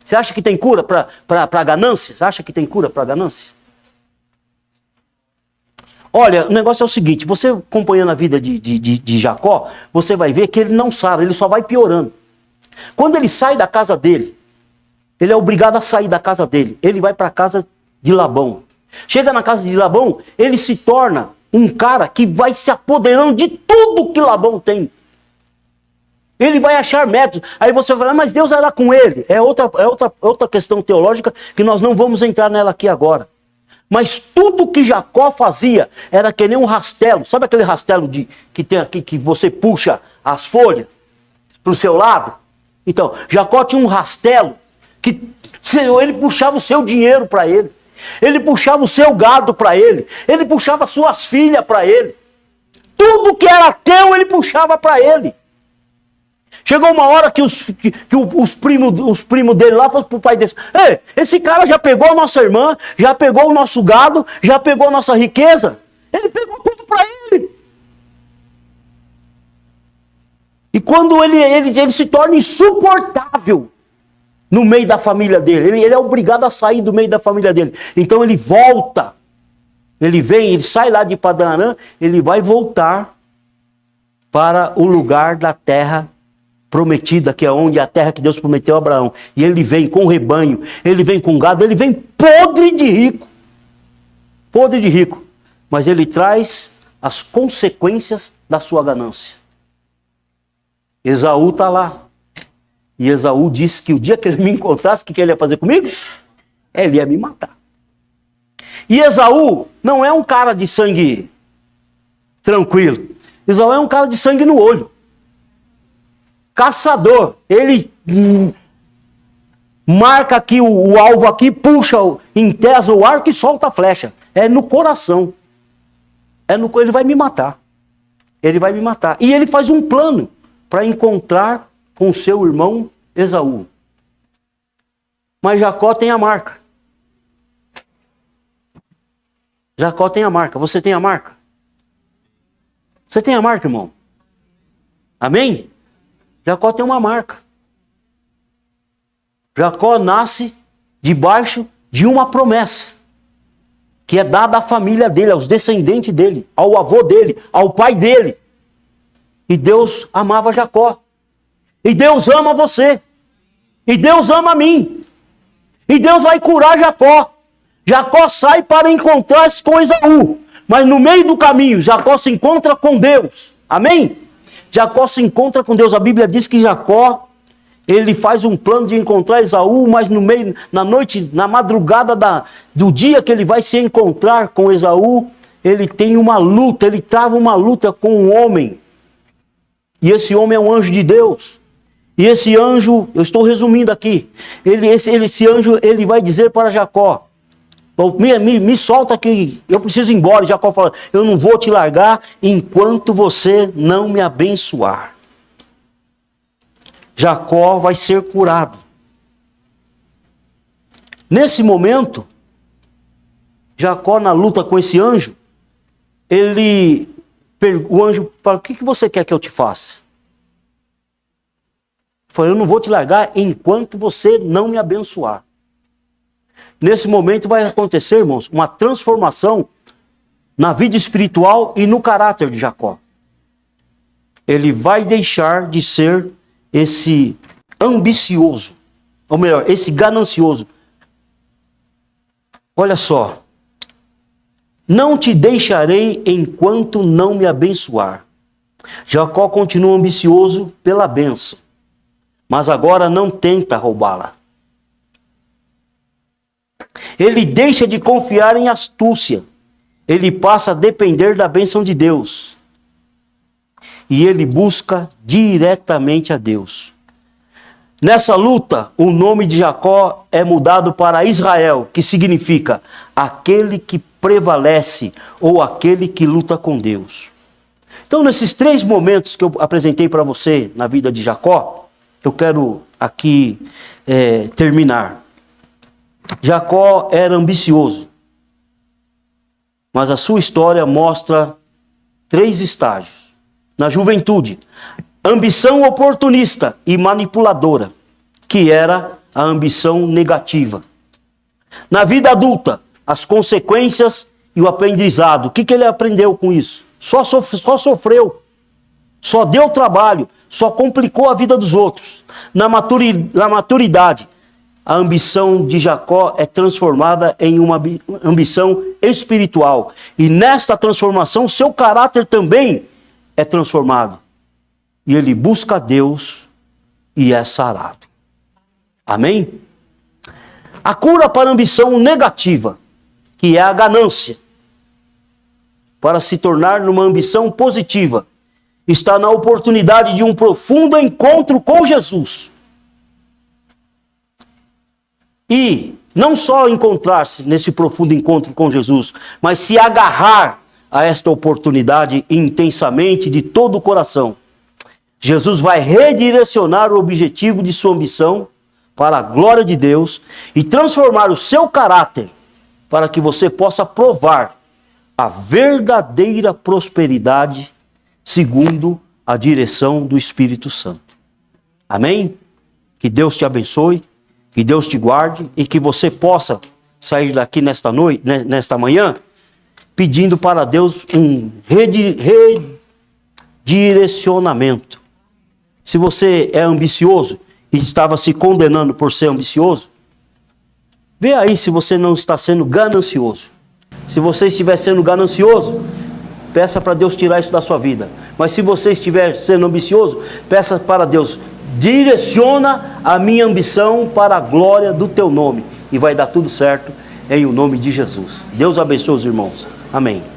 Você acha que tem cura para a ganância? Você acha que tem cura para a ganância? Olha, o negócio é o seguinte, você acompanhando a vida de Jacó, você vai ver que ele não sara, ele só vai piorando. Quando ele sai da casa dele, Ele é obrigado a sair da casa dele. Ele vai para a casa de Labão. Chega na casa de Labão, ele se torna um cara que vai se apoderando de tudo que Labão tem. Ele vai achar métodos. Aí você vai falar, mas Deus era com ele. É outra questão teológica que nós não vamos entrar nela aqui agora. Mas tudo que Jacó fazia era que nem um rastelo. Sabe aquele rastelo que tem aqui, que você puxa as folhas para o seu lado? Então, Jacó tinha um rastelo que ele puxava o seu dinheiro para ele. Ele puxava o seu gado para ele. Ele puxava as suas filhas para ele. Tudo que era teu, ele puxava para ele. Chegou uma hora que os primos dele lá falaram para o pai dele: ei, esse cara já pegou a nossa irmã, já pegou o nosso gado, já pegou a nossa riqueza. Ele pegou tudo para ele. E quando ele se torna insuportável no meio da família dele, ele é obrigado a sair do meio da família dele. Então ele volta, ele sai lá de Padã Arã, ele vai voltar para o lugar da terra prometida, que é onde a terra que Deus prometeu a Abraão. E ele vem com rebanho, ele vem com gado, ele vem podre de rico. Podre de rico. Mas ele traz as consequências da sua ganância. Esaú está lá. E Esaú disse que o dia que ele me encontrasse, o que ele ia fazer comigo? Ele ia me matar. E Esaú não é um cara de sangue tranquilo. Esaú é um cara de sangue no olho. Caçador. Ele marca aqui o alvo aqui, puxa, entesa o arco e solta a flecha. É no coração. Ele vai me matar. Ele vai me matar. E ele faz um plano para encontrar com seu irmão Esaú. Mas Jacó tem a marca. Jacó tem a marca. Você tem a marca? Você tem a marca, irmão? Amém? Jacó tem uma marca. Jacó nasce debaixo de uma promessa que é dada à família dele, aos descendentes dele, ao avô dele, ao pai dele. E Deus amava Jacó. E Deus ama você. E Deus ama a mim. E Deus vai curar Jacó. Jacó sai para encontrar-se com Esaú. Mas no meio do caminho, Jacó se encontra com Deus. Amém? Jacó se encontra com Deus. A Bíblia diz que Jacó, ele faz um plano de encontrar Esaú, mas no meio, na noite, na madrugada do dia que ele vai se encontrar com Esaú, ele tem uma luta, ele trava uma luta com um homem. E esse homem é um anjo de Deus. E esse anjo, eu estou resumindo aqui, esse anjo, ele vai dizer para Jacó: me solta que eu preciso ir embora. E Jacó fala: eu não vou te largar enquanto você não me abençoar. Jacó vai ser curado. Nesse momento, Jacó, na luta com esse anjo, o anjo fala: o que você quer que eu te faça? Ele fala: eu não vou te largar enquanto você não me abençoar. Nesse momento vai acontecer, irmãos, uma transformação na vida espiritual e no caráter de Jacó. Ele vai deixar de ser esse ambicioso, ou melhor, esse ganancioso. Olha só: não te deixarei enquanto não me abençoar. Jacó continua ambicioso pela bênção, mas agora não tenta roubá-la. Ele deixa de confiar em astúcia. Ele passa a depender da bênção de Deus. E ele busca diretamente a Deus. Nessa luta, o nome de Jacó é mudado para Israel, que significa aquele que prevalece ou aquele que luta com Deus. Então, nesses 3 momentos que eu apresentei para você na vida de Jacó, eu quero aqui terminar. Jacó era ambicioso, mas a sua história mostra 3 estágios. Na juventude, ambição oportunista e manipuladora, que era a ambição negativa. Na vida adulta, as consequências e o aprendizado. O que ele aprendeu com isso? Só sofreu, só deu trabalho, só complicou a vida dos outros. Na maturidade, a ambição de Jacó é transformada em uma ambição espiritual. E nesta transformação, seu caráter também é transformado. E ele busca Deus e é sarado. Amém? A cura para a ambição negativa, que é a ganância, para se tornar numa ambição positiva, está na oportunidade de um profundo encontro com Jesus. E não só encontrar-se nesse profundo encontro com Jesus, mas se agarrar a esta oportunidade intensamente de todo o coração. Jesus vai redirecionar o objetivo de sua ambição para a glória de Deus e transformar o seu caráter para que você possa provar a verdadeira prosperidade segundo a direção do Espírito Santo. Amém? Que Deus te abençoe, que Deus te guarde e que você possa sair daqui nesta noite, nesta manhã, pedindo para Deus um redirecionamento. Se você é ambicioso e estava se condenando por ser ambicioso, vê aí se você não está sendo ganancioso. Se você estiver sendo ganancioso, peça para Deus tirar isso da sua vida. Mas se você estiver sendo ambicioso, peça para Deus, direciona a minha ambição para a glória do teu nome. E vai dar tudo certo em o nome de Jesus. Deus abençoe os irmãos. Amém.